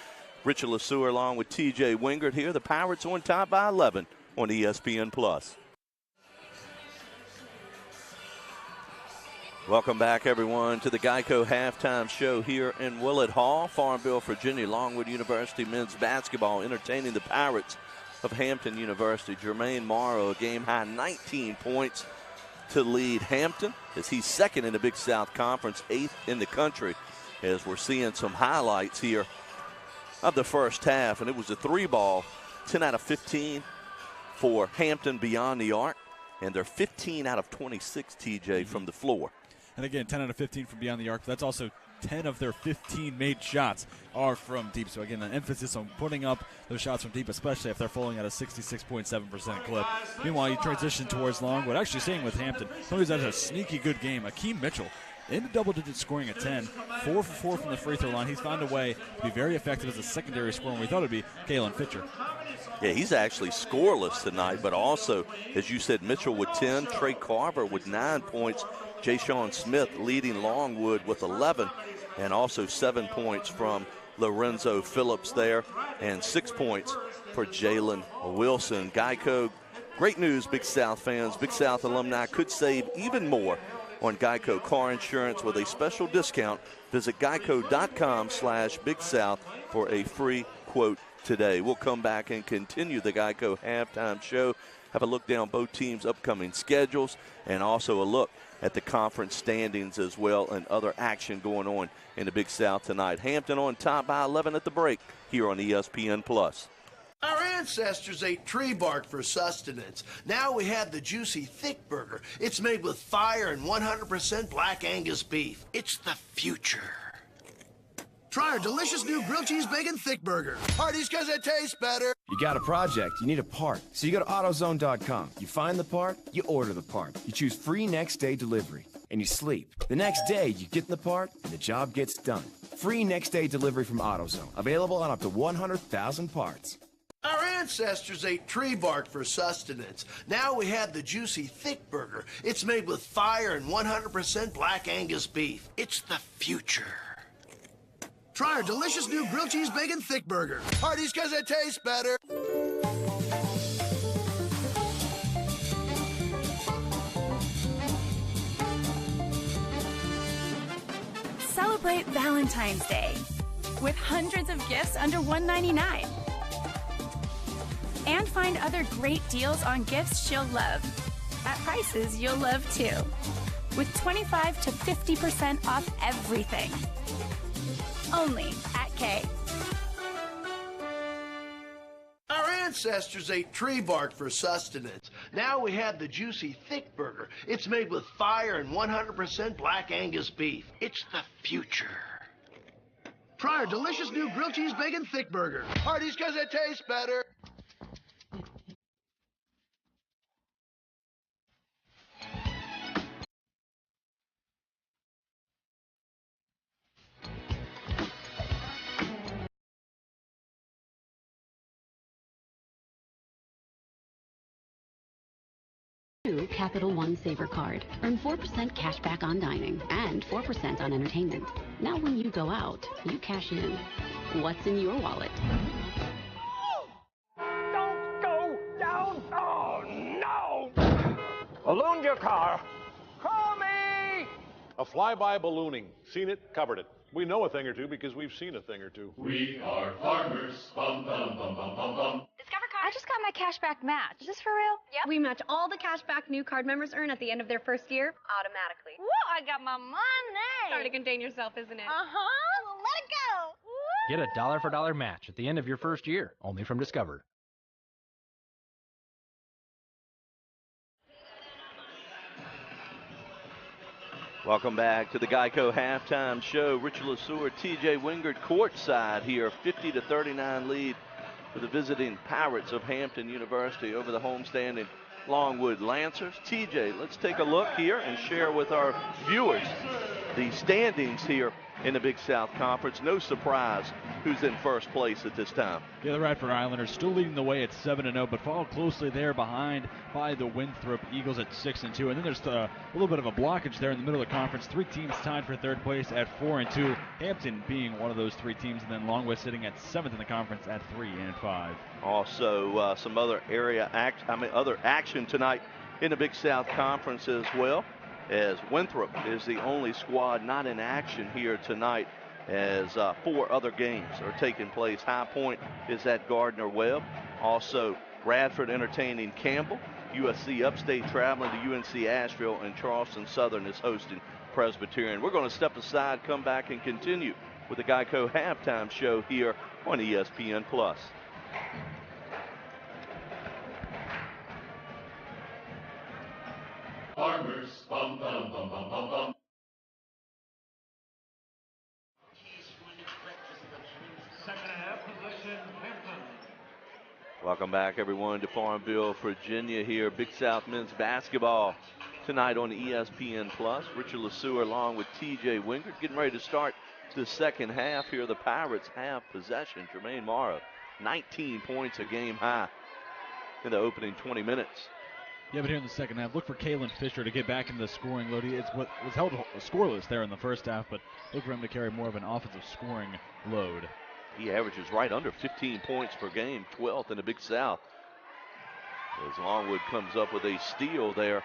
Richard LeSueur along with TJ Wingert here. The Pirates on top by 11 on ESPN+. Welcome back, everyone, to the Geico Halftime Show here in Willett Hall. Farmville, Virginia, Longwood University men's basketball entertaining the Pirates of Hampton University. Jermaine Morrow, a game-high 19 points to lead Hampton as he's second in the Big South Conference, 8th in the country, as we're seeing some highlights here of the first half. And it was a 3-ball, 10 out of 15 for Hampton beyond the arc, and they're 15 out of 26, TJ, from the floor. And again, 10 out of 15 from beyond the arc. That's also 10 of their 15 made shots are from deep. So again, an emphasis on putting up those shots from deep, especially if they're falling at a 66.7% clip. Meanwhile, you transition towards Longwood. Actually staying with Hampton, somebody who's had a sneaky good game, Akeem Mitchell, into double-digit scoring at 10, 4 for 4 from the free throw line. He's found a way to be very effective as a secondary scorer, and we thought it would be Kalen Fitcher. Yeah, he's actually scoreless tonight, but also, as you said, Mitchell with 10, Trey Carver with 9 points, Jay Sean Smith leading Longwood with 11, and also 7 points from Lorenzo Phillips there, and 6 points for Jalen Wilson. Geico, great news, Big South fans. Big South alumni could save even more on Geico car insurance with a special discount. Visit geico.com/Big South for a free quote today. We'll come back and continue the Geico halftime show. Have a look down both teams' upcoming schedules, and also a look at the conference standings as well, and other action going on in the Big South tonight. Hampton on top by 11 at the break here on ESPN+. Our ancestors ate tree bark for sustenance. Now we have the juicy thick burger. It's made with fire and 100% black Angus beef. It's the future. Try our delicious new grilled cheese bacon thick burger. Parties because it tastes better. You got a project, you need a part. So you go to AutoZone.com. You find the part, you order the part. You choose free next day delivery, and you sleep. The next day, you get in the part, and the job gets done. Free next day delivery from AutoZone. Available on up to 100,000 parts. Our ancestors ate tree bark for sustenance. Now we have the juicy thick burger. It's made with fire and 100% black Angus beef. It's the future. Try our delicious new grilled cheese bacon thick burger. Parties because it tastes better. Celebrate Valentine's Day with hundreds of gifts under $1.99. And find other great deals on gifts she'll love at prices you'll love too, with 25 to 50% off everything. Only at Kay. Our ancestors ate tree bark for sustenance. Now we have the juicy thick burger. It's made with fire and 100% black Angus beef. It's the future. Try our delicious new grilled cheese bacon thick burger. Parties because it tastes better. Capital One Saver Card. Earn 4% cash back on dining and 4% on entertainment. Now when you go out, you cash in. What's in your wallet? Don't go down! Oh, no! Balloon your car! Call me! A flyby ballooning. Seen it, covered it. We know a thing or two because we've seen a thing or two. We are farmers. Bum, bum, bum, bum, bum, bum. I just got my cashback match. Is this for real? Yep. We match all the cashback new card members earn at the end of their first year automatically. Whoa, I got my money. Hard to contain yourself, isn't it? Uh-huh. Well, let it go. Woo. Get a dollar-for-dollar match at the end of your first year, only from Discover. Welcome back to the Geico halftime show. Richard Lesueur, TJ Wingard courtside here, 50-39 lead for the visiting Pirates of Hampton University over the homestanding Longwood Lancers. TJ, let's take a look here and share with our viewers the standings here in the Big South Conference. No surprise who's in first place at this time. Yeah, the Radford Islanders still leading the way at 7-0, but followed closely there behind by the Winthrop Eagles at 6-2. And then there's a little bit of a blockage there in the middle of the conference. 3 teams tied for third place at 4-2. Hampton being one of those 3 teams, and then Longwood sitting at 7th in the conference at 3-5. Also, some other other action tonight in the Big South Conference as well. as Winthrop is the only squad not in action here tonight, as 4 other games are taking place. High Point is at Gardner Webb. Also, Radford entertaining Campbell. USC Upstate traveling to UNC Asheville, and Charleston Southern is hosting Presbyterian. We're going to step aside, come back, and continue with the Geico halftime show here on ESPN+. Farmers, bum bum bum bum bum bum. Second half, possession, Hampton. Welcome back, everyone, to Farmville, Virginia here. Big South men's basketball tonight on ESPN+. Richard Lesueur along with TJ Wingert getting ready to start the second half here. The Pirates have possession. Jermaine Morrow, 19 points, a game high in the opening 20 minutes. Yeah, but here in the second half, look for Kalen Fisher to get back into the scoring load. It's what was held scoreless there in the first half, but look for him to carry more of an offensive scoring load. He averages right under 15 points per game, 12th in the Big South. As Longwood comes up with a steal there.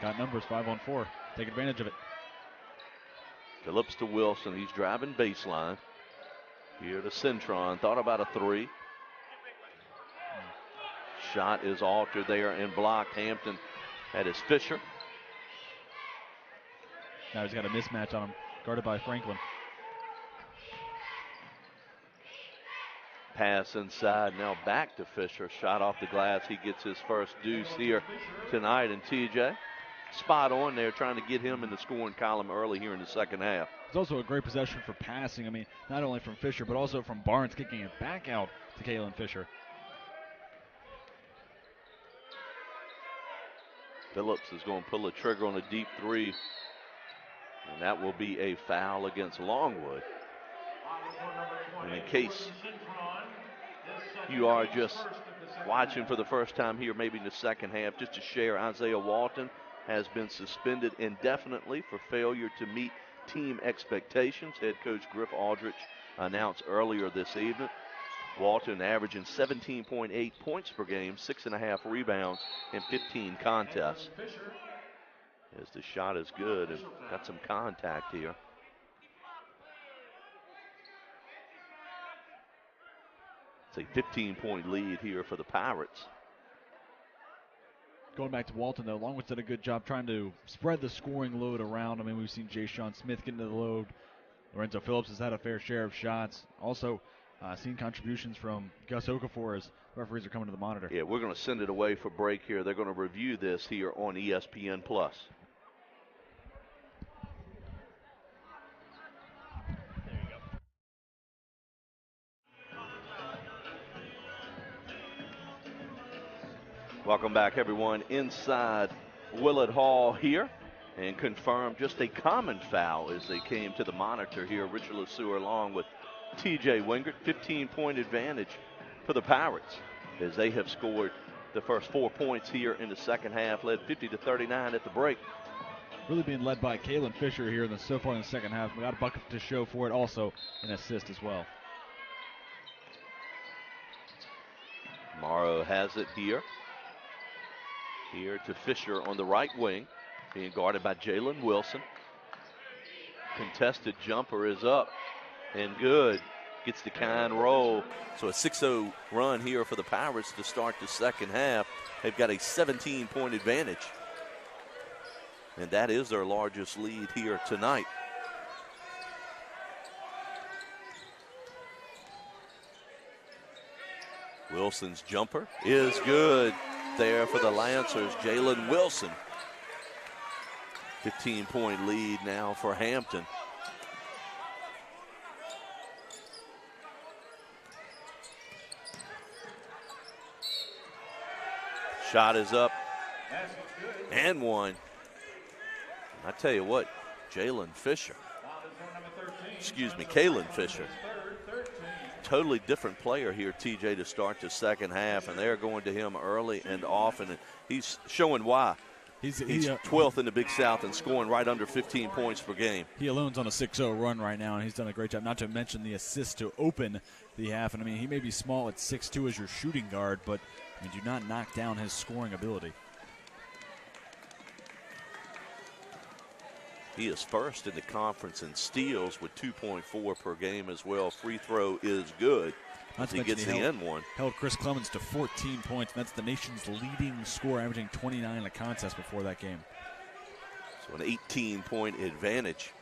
Got numbers, 5-on-4. Take advantage of it. Phillips to Wilson. He's driving baseline. Here to Centron. Thought about a 3. Shot is altered there and blocked. Hampton had his Fisher. Now he's got a mismatch on him, guarded by Franklin. Pass inside, now back to Fisher. Shot off the glass. He gets his first deuce here tonight. And TJ, spot on there, trying to get him in the scoring column early here in the second half. It's also a great possession for passing. I mean, not only from Fisher, but also from Barnes, kicking it back out to Kalen Fisher. Phillips is going to pull the trigger on a deep 3. And that will be a foul against Longwood. And in case you are just watching for the first time here, maybe in the second half, just to share, Isaiah Walton has been suspended indefinitely for failure to meet team expectations. Head coach Griff Aldrich announced earlier this evening. Walton averaging 17.8 points per game, 6.5 rebounds in 15 contests. As the shot is good and got some contact here. It's a 15-point lead here for the Pirates. Going back to Walton, though, Longwood's did a good job trying to spread the scoring load around. I mean, we've seen Jay Sean Smith get into the load. Lorenzo Phillips has had a fair share of shots. Also, seen contributions from Gus Okafor as referees are coming to the monitor. Yeah, we're going to send it away for break here. They're going to review this here on ESPN+. Welcome back, everyone, inside Willett Hall here, and confirmed just a common foul as they came to the monitor here. Richard Lesueur along with TJ Wingert, 15-point advantage for the Pirates as they have scored the first 4 points here in the second half, led 50-39 at the break. Really being led by Kalen Fisher here so far in the second half. We got a bucket to show for it, also an assist as well. Morrow has it here. Here to Fisher on the right wing, being guarded by Jalen Wilson. Contested jumper is up and good. Gets the kind roll. So a 6-0 run here for the Pirates to start the second half. They've got a 17-point advantage. And that is their largest lead here tonight. Wilson's jumper is good. There for the Lancers, Jalen Wilson. 15-point lead now for Hampton. Shot is up and one. I tell you what, Kalen Fisher, totally different player here, TJ, to start the second half, and they're going to him early and often, and he's showing why. He's 12th in the Big South and scoring right under 15 points per game. He alone's on a 6-0 run right now, and he's done a great job, not to mention the assist to open the half. And I mean, he may be small at 6'2" as your shooting guard, but I mean, do not knock down his scoring ability. He is first in the conference in steals with 2.4 per game as well. Free throw is good as he gets the end one. Held Chris Clemens to 14 points. That's the nation's leading scorer, averaging 29 in a contest before that game. So an 18-point advantage.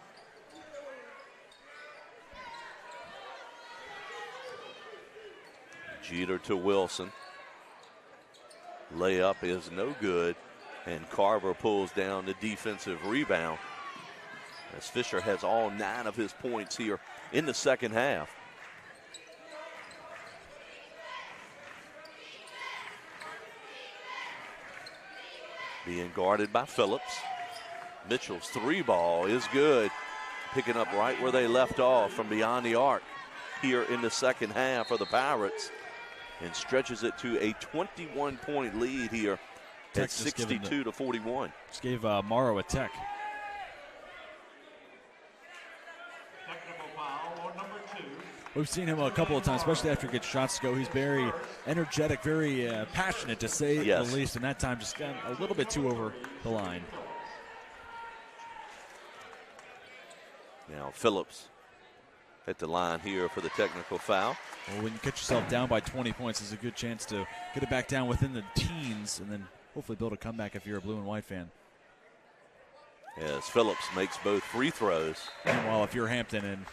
Jeter to Wilson. Layup is no good, and Carver pulls down the defensive rebound, as Fisher has all 9 of his points here in the second half. Being guarded by Phillips. Mitchell's 3-ball is good, picking up right where they left off from beyond the arc here in the second half for the Pirates, and stretches it to a 21-point lead here at 62-41. Just gave Morrow a tech. We've seen him a couple of times, especially after he gets shots to go. He's very energetic, very passionate, to say the least, and that time just got a little bit too over the line. Now Phillips at the line here for the technical foul. Well, when you catch yourself down by 20 points, there's a good chance to get it back down within the teens and then hopefully build a comeback if you're a blue and white fan. As Phillips makes both free throws. Meanwhile, if you're Hampton and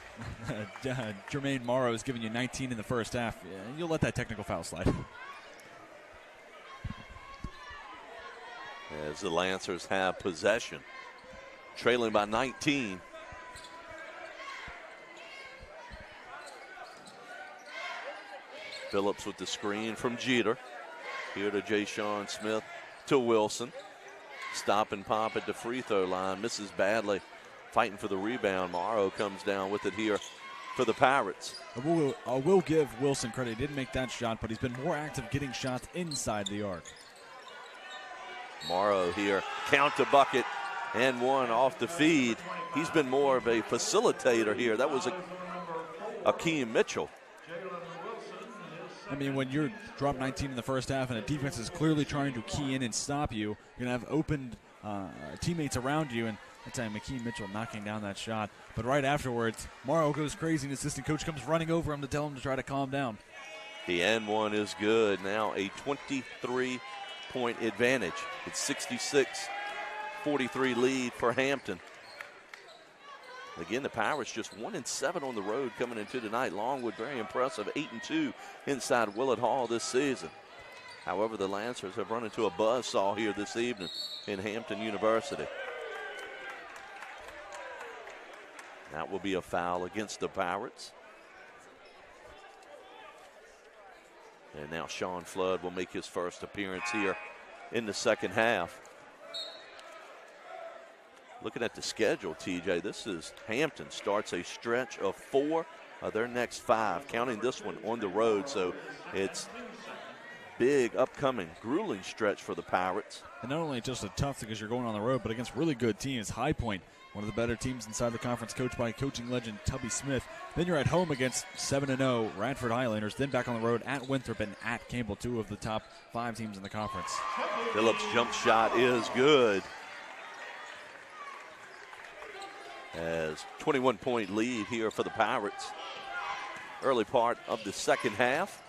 Jermaine Morrow is giving you 19 in the first half, you'll let that technical foul slide. As the Lancers have possession, trailing by 19. Phillips with the screen from Jeter. Here to Jay-Sean Smith to Wilson. Stop and pop at the free throw line. Misses badly. Fighting for the rebound. Morrow comes down with it here for the Pirates. I will give Wilson credit. He didn't make that shot, but he's been more active getting shots inside the arc. Morrow here. Count to bucket and one off the feed. He's been more of a facilitator here. That was Akeem Mitchell. I mean, when you're dropped 19 in the first half and a defense is clearly trying to key in and stop you, you're going to have opened teammates around you, and that time Akeem Mitchell knocking down that shot. But right afterwards, Morrow goes crazy, and the assistant coach comes running over him to tell him to try to calm down. The end one is good. Now a 23-point advantage. It's 66-43 lead for Hampton. Again, the Pirates just 1-7 on the road coming into tonight. Longwood very impressive, 8-2 inside Willett Hall this season. However, the Lancers have run into a buzzsaw here this evening in Hampton University. That will be a foul against the Pirates. And now Sean Flood will make his first appearance here in the second half. Looking at the schedule, TJ, this is Hampton starts a stretch of 4 of their next 5, counting this one on the road. So it's big, upcoming, grueling stretch for the Pirates. And not only just a tough because you're going on the road, but against really good teams. High Point, one of the better teams inside the conference, coached by coaching legend Tubby Smith. Then you're at home against 7-0 Radford Highlanders, then back on the road at Winthrop and at Campbell, 2 of the top 5 teams in the conference. Phillips' jump shot is good. As 21-point lead here for the Pirates. Early part of the second half.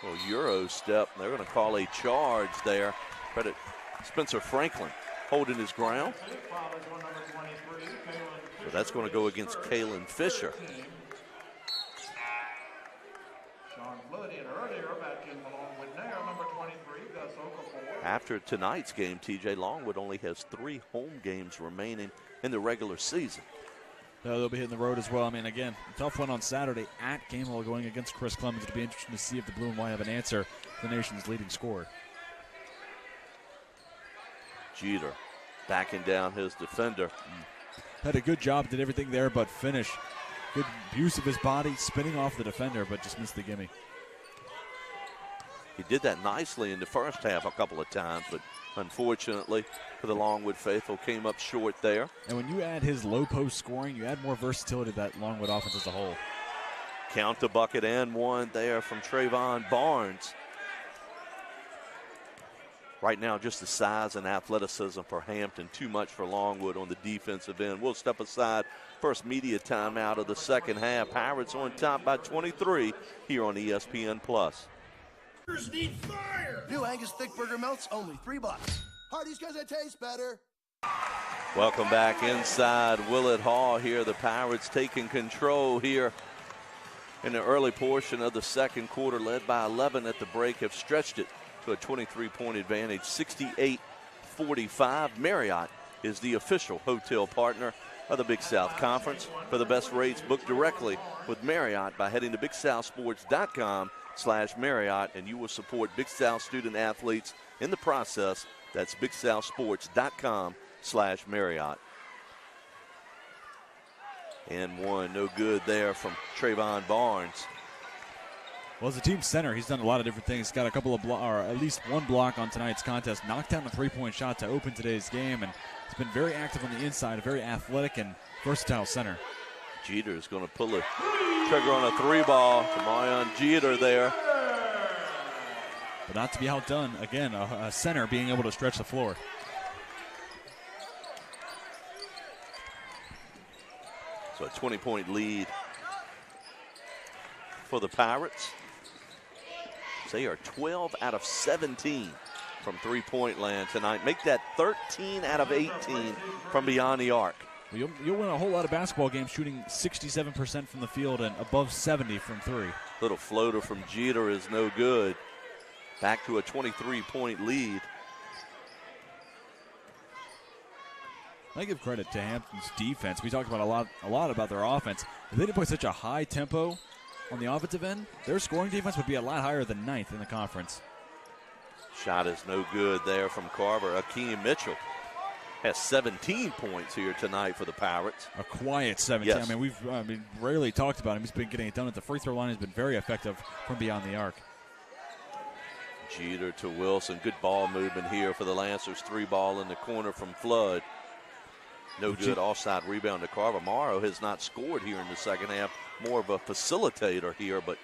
Well, Euro step. They're going to call a charge there. Credit Spencer Franklin holding his ground. So that's going to go against Kalen Fisher. After tonight's game, TJ, Longwood only has 3 home games remaining in the regular season. They'll be hitting the road as well. I mean, again, a tough one on Saturday at Gamewell going against Chris Clemens. It'll be interesting to see if the Blue and White have an answer to the nation's leading scorer. Jeter backing down his defender. Had a good job, did everything there but finish. Good use of his body, spinning off the defender, but just missed the gimme. He did that nicely in the first half a couple of times, but unfortunately for the Longwood faithful, came up short there. And when you add his low post scoring, you add more versatility to that Longwood offense as a whole. Count the bucket and one there from Trayvon Barnes. Right now, just the size and athleticism for Hampton, too much for Longwood on the defensive end. We'll step aside. First media timeout of the second half. Pirates on top by 23 here on ESPN+. Need fire. New Angus Thick Burger melts, only $3. Hardee's because it tastes better. Welcome back inside Willett Hall here. The Pirates taking control here in the early portion of the second quarter, led by 11 at the break, have stretched it to a 23-point advantage, 68-45. Marriott is the official hotel partner of the Big South Conference. For the best rates, book directly with Marriott by heading to BigSouthSports.com/Marriott, and you will support Big South student athletes in the process. That's BigSouthSports.com/Marriott. And one, no good there from Trayvon Barnes. Well, as a team center, he's done a lot of different things. Got a couple of or at least one block on tonight's contest. Knocked down a three-point shot to open today's game, and he's been very active on the inside, a very athletic and versatile center. Jeter is going to pull the trigger on a three ball. Marion Jeter there. But not to be outdone. Again, a center being able to stretch the floor. So a 20-point lead for the Pirates. They are 12 out of 17 from three-point land tonight. Make that 13 out of 18 from beyond the arc. Well, you'll win a whole lot of basketball games shooting 67% from the field and above 70 from three. Little floater from Jeter is no good. Back to a 23-point lead. I give credit to Hampton's defense. We talked about a lot about their offense. If they didn't play such a high tempo on the offensive end, their scoring defense would be a lot higher than 9th in the conference. Shot is no good there from Carver. Akeem Mitchell has 17 points here tonight for the Pirates. A quiet 17. Yes. I mean, we've rarely talked about him. He's been getting it done at the free throw line. He's been very effective from beyond the arc. Jeter to Wilson. Good ball movement here for the Lancers. Three ball in the corner from Flood. No good. Offside rebound to Carver. Morrow has not scored here in the second half. More of a facilitator here, but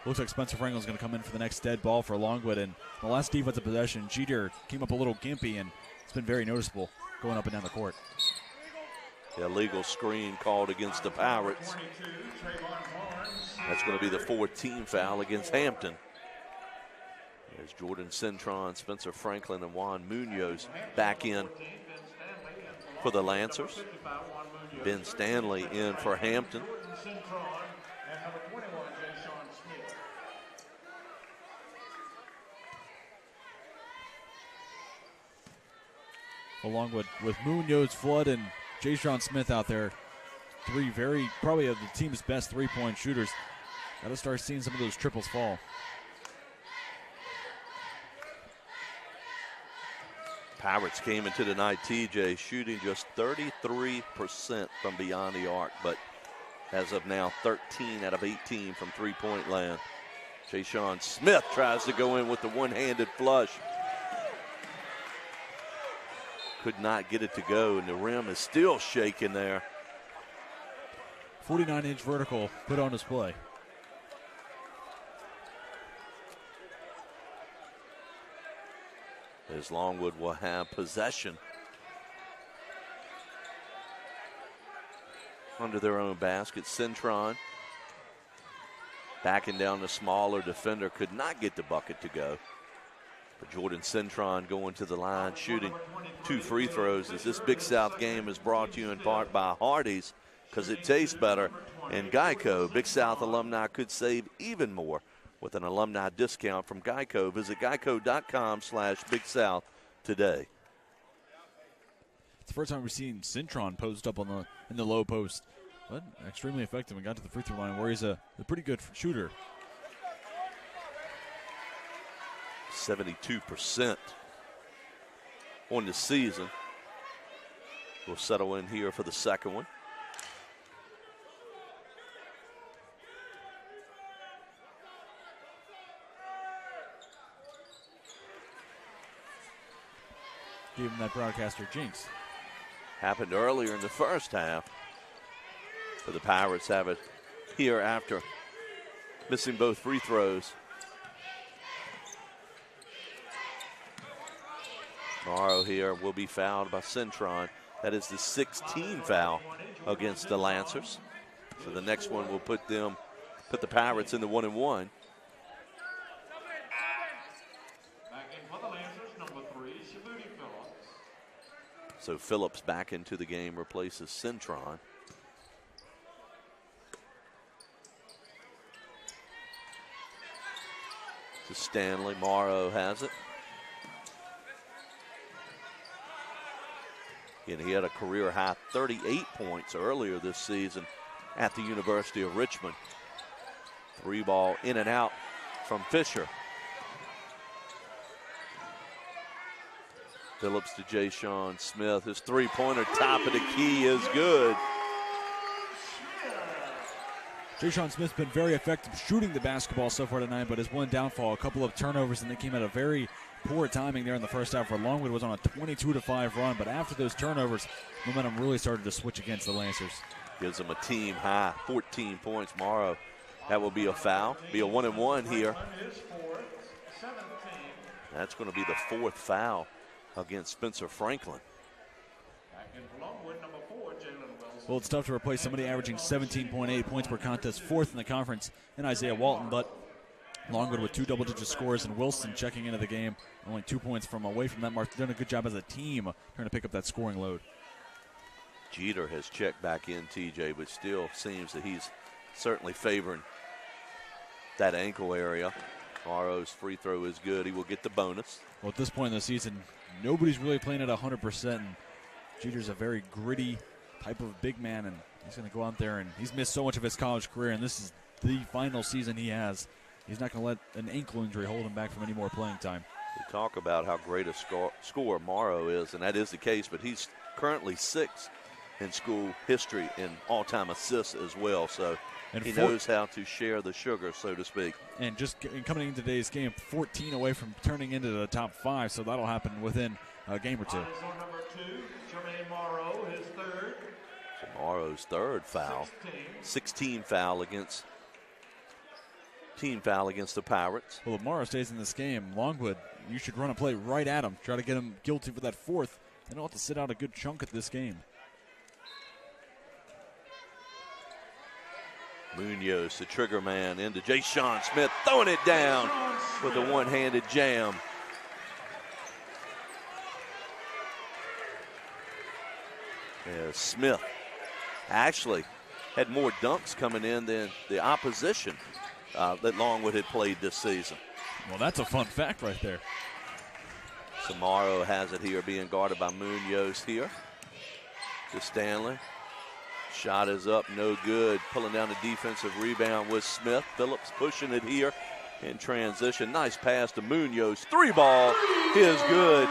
looks like Spencer Franklin's going to come in for the next dead ball for Longwood. And the last defensive possession, Jeter came up a little gimpy, and it's been very noticeable going up and down the court. The illegal screen called against the Pirates. That's going to be the 4th team foul against Hampton. There's Jordan Cintron, Spencer Franklin, and Juan Munoz back in for the Lancers. Ben Stanley in for Hampton. Along with Munoz, Flood, and Jay-Sean Smith out there, three probably of the team's best three-point shooters. Got to start seeing some of those triples fall. Pirates came into the night, TJ, shooting just 33% from beyond the arc, but as of now, 13 out of 18 from three-point land. Jay-Sean Smith tries to go in with the one-handed flush. Could not get it to go, and the rim is still shaking there. 49-inch vertical put on display. As Longwood will have possession under their own basket. Cintron backing down the smaller defender, could not get the bucket to go. But Jordan Cintron going to the line, shooting 2 free throws, as this Big South game is brought to you in part by Hardee's, because it tastes better, and Geico. Big South alumni could save even more with an alumni discount from Geico. Visit geico.com/Big South today. It's the first time we've seen Cintron post up in the low post, but extremely effective and got to the free throw line where he's a pretty good shooter. 72% on the season. We'll settle in here for the second one. Gave him that broadcaster jinx. Happened earlier in the first half. So the Pirates have it here after missing both free throws. Morrow here will be fouled by Centron. That is the 16th foul against the Lancers. So the next one will put the Pirates in the 1-1. So Phillips back into the game, replaces Centron. To Stanley, Morrow has it. And he had a career high 38 points earlier this season at the University of Richmond. 3-ball in and out from Fisher. Phillips to Jay-Sean Smith. His three-pointer top of the key is good. Jay-Sean Smith's been very effective shooting the basketball so far tonight, but his one downfall, a couple of turnovers, and they came at a very poor timing there in the first half where Longwood was on a 22-5 run. But after those turnovers, momentum really started to switch against the Lancers. Gives them a team high, 14 points. Morrow, that will be a foul. Be a 1-1 here. That's going to be the 4th foul against Spencer Franklin. Well, it's tough to replace somebody averaging 17.8 points per contest, 4th in the conference, in Isaiah Walton, but Longwood with 2 double-digit scores, and Wilson checking into the game, only 2 points from away from that mark. They're doing a good job as a team trying to pick up that scoring load. Jeter has checked back in, TJ, but still seems that he's certainly favoring that ankle area. Morrow's free throw is good. He will get the bonus. Well, at this point in the season, nobody's really playing at 100%, and Jeter's a very gritty type of big man, and he's going to go out there, and he's missed so much of his college career, and this is the final season he has. He's not going to let an ankle injury hold him back from any more playing time. We talk about how great a scorer Morrow is, and that is the case, but he's currently 6th in school history in all-time assists as well, so and he knows how to share the sugar, so to speak. And just coming into today's game, 14 away from turning into the top 5, so that'll happen within a game or two. Number 2, Jermaine Morrow, his 3rd. So Morrow's 3rd foul. 16 foul against the Pirates. Well, if Morrow stays in this game, Longwood, you should run a play right at him. Try to get him guilty for that 4th. Then he'll have to sit out a good chunk of this game. Munoz, the trigger man, into Jay-Sean Smith, throwing it down with a one-handed jam. Yeah, Smith actually had more dunks coming in than the opposition that Longwood had played this season. Well, that's a fun fact right there. Morrow has it here, being guarded by Munoz here. To Stanley. Shot is up, no good. Pulling down the defensive rebound with Smith. Phillips pushing it here in transition. Nice pass to Munoz. 3-ball is good.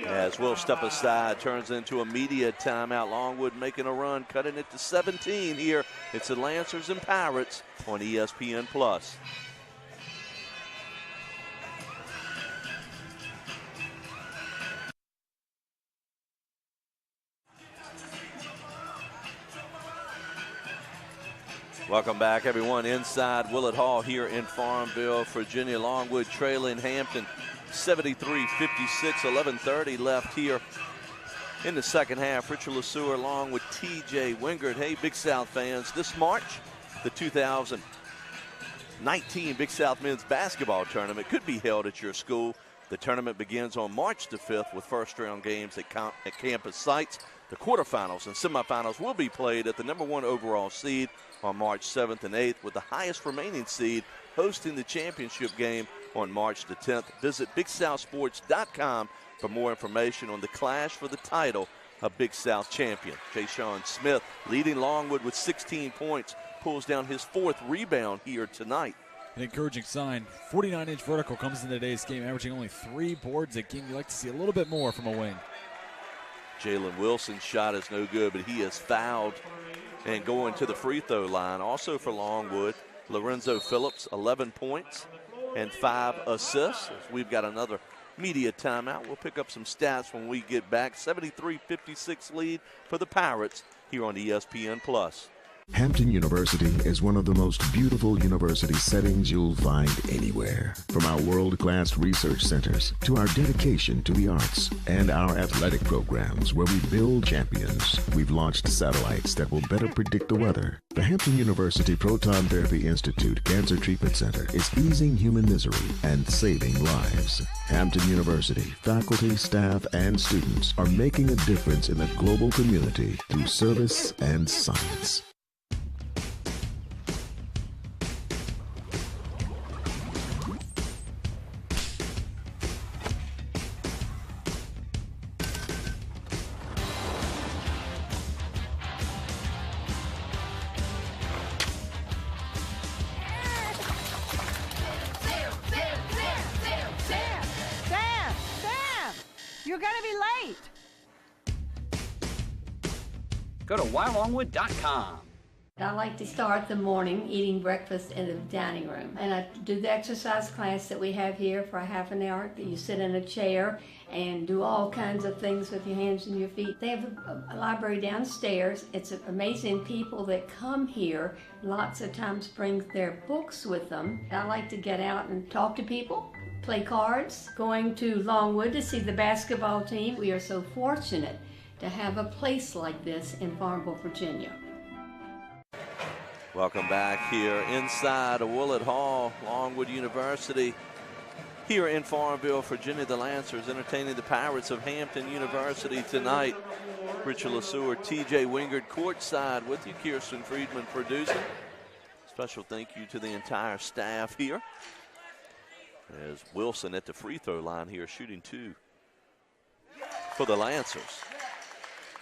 As we'll step aside, turns into a media timeout. Longwood making a run, cutting it to 17 here. It's the Lancers and Pirates on ESPN+. Welcome back, everyone, inside Willett Hall here in Farmville, Virginia. Longwood trailing Hampton 73-56, 11:30 left here in the second half. Richard LeSueur along with TJ Wingard. Hey, Big South fans, this March, the 2019 Big South Men's Basketball Tournament could be held at your school. The tournament begins on March the 5th with first-round games at campus sites. The quarterfinals and semifinals will be played at the #1 overall seed on March 7th and 8th, with the highest remaining seed hosting the championship game on March the 10th. Visit BigSouthSports.com for more information on the clash for the title of Big South champion. Jay-Sean Smith leading Longwood with 16 points, pulls down his 4th rebound here tonight. An encouraging sign. 49-inch vertical comes in today's game, averaging only 3 boards a game. You like to see a little bit more from a wing. Jalen Wilson's shot is no good, but he is fouled and going to the free throw line. Also for Longwood, Lorenzo Phillips, 11 points and 5 assists. We've got another media timeout. We'll pick up some stats when we get back. 73-56 lead for the Pirates here on ESPN+. Hampton University is one of the most beautiful university settings you'll find anywhere. From our world-class research centers to our dedication to the arts and our athletic programs where we build champions, we've launched satellites that will better predict the weather. The Hampton University Proton Therapy Institute Cancer Treatment Center is easing human misery and saving lives. Hampton University faculty, staff, and students are making a difference in the global community through service and science. Go to whylongwood.com. I like to start the morning eating breakfast in the dining room. And I do the exercise class that we have here for a half an hour. You sit in a chair and do all kinds of things with your hands and your feet. They have a library downstairs. It's amazing people that come here. Lots of times bring their books with them. I like to get out and talk to people, play cards, going to Longwood to see the basketball team. We are so fortunate to have a place like this in Farmville, Virginia. Welcome back here inside of Willett Hall, Longwood University. Here in Farmville, Virginia, the Lancers entertaining the Pirates of Hampton University tonight. Richard LeSueur, TJ Wingard courtside with you, Kirsten Friedman producing. Special thank you to the entire staff here. As Wilson at the free throw line here shooting 2 for the Lancers.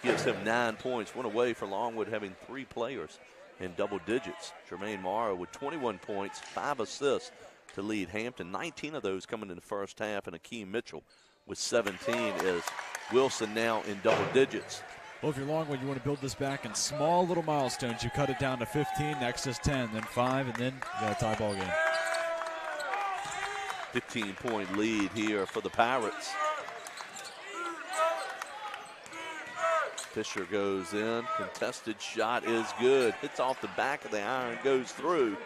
Gives him 9 points, one away for Longwood having 3 players in double digits. Jermaine Morrow with 21 points, 5 assists to lead Hampton. 19 of those coming in the first half, and Akeem Mitchell with 17 as Wilson now in double digits. Well, if you're Longwood, you want to build this back in small little milestones. You cut it down to 15, next is 10, then 5, and then you got a tie ball game. 15-point lead here for the Pirates. Fisher goes in, contested shot is good. Hits off the back of the iron, goes through.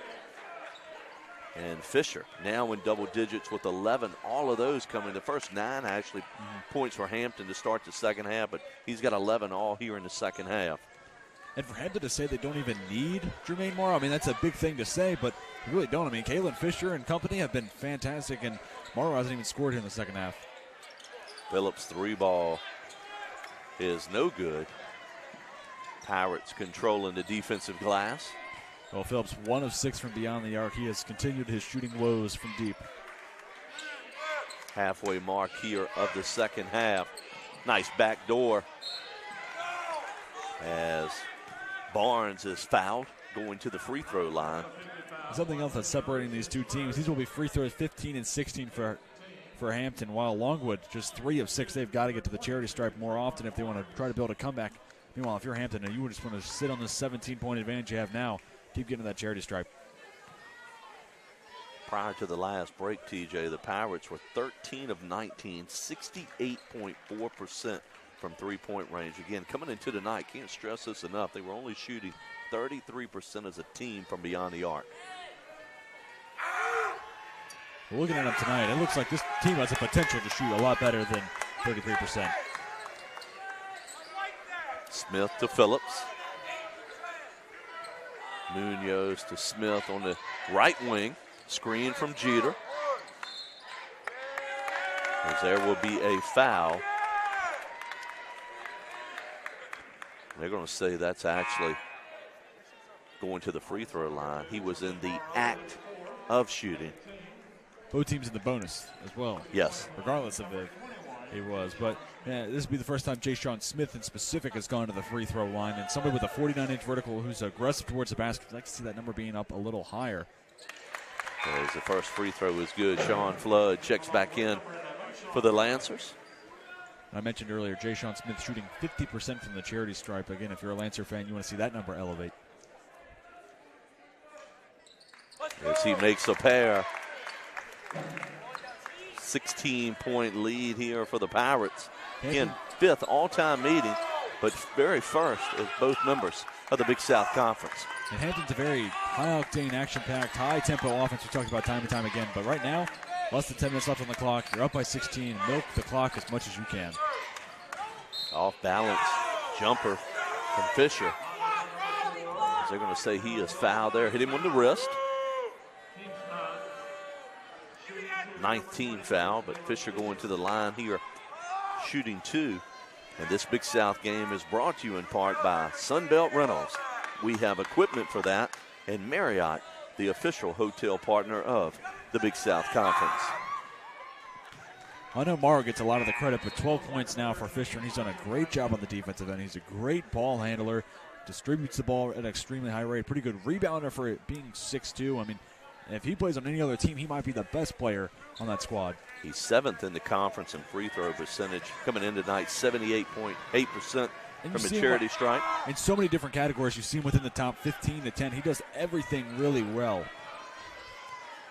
And Fisher now in double digits with 11. All of those coming. The first 9 actually points for Hampton to start the second half, but he's got 11 all here in the second half. And for Hampton to say they don't even need Jermaine Morrow, I mean, that's a big thing to say, but you really don't. I mean, Kalen Fisher and company have been fantastic, and Morrow hasn't even scored here in the second half. Phillips' 3 ball is no good. Pirates controlling the defensive glass. Well, Phillips 1 of 6 from beyond the arc. He has continued his shooting woes from deep. Halfway mark here of the second half. Nice back door as Barnes is fouled going to the free throw line. Something else that's separating these two teams. These will be free throws 15 and 16 for Hampton, while Longwood just 3 of 6. They've got to get to the charity stripe more often if they want to try to build a comeback. Meanwhile, if you're Hampton and you just want to sit on this 17-point advantage you have now, keep getting to that charity stripe. Prior to the last break, TJ, the Pirates were 13 of 19, 68.4% from three-point range. Again, coming into tonight, can't stress this enough, they were only shooting 33% as a team from beyond the arc. Well, looking at them tonight, it looks like this team has the potential to shoot a lot better than 33%. Smith to Phillips. Munoz to Smith on the right wing. Screen from Jeter. As there will be a foul. They're going to say that's actually going to the free throw line. He was in the act of shooting. Both teams in the bonus as well. Yes. Regardless of if he was. But yeah, this will be the first time Jay Sean Smith in specific has gone to the free throw line. And somebody with a 49-inch vertical who's aggressive towards the basket. I'd like to see that number being up a little higher. As the first free throw is good. Sean Flood checks back in for the Lancers. I mentioned earlier, Jay Sean Smith shooting 50% from the charity stripe. Again, if you're a Lancer fan, you want to see that number elevate. As he makes a pair. 16-point lead here for the Pirates. Again, 5th all-time meeting, but very first of both members of the Big South Conference. And Hampton's a very high-octane, action-packed, high-tempo offense we talked about time and time again. But right now, less than 10 minutes left on the clock. You're up by 16. Milk the clock as much as you can. Off balance jumper from Fisher. They're going to say he is fouled there. Hit him on the wrist. 19 foul, but Fisher going to the line here, shooting 2. And this Big South game is brought to you in part by Sunbelt Rentals. We have equipment for that, and Marriott, the official hotel partner of the Big South Conference. I know Morrow gets a lot of the credit, but 12 points now for Fisher, and he's done a great job on the defensive end. He's a great ball handler, distributes the ball at an extremely high rate, pretty good rebounder for it being 6'2". I mean, if he plays on any other team, he might be the best player on that squad. He's 7th in the conference in free throw percentage. Coming in tonight, 78.8% from a charity stripe. In so many different categories, you see him within the top 15 to 10. He does everything really well.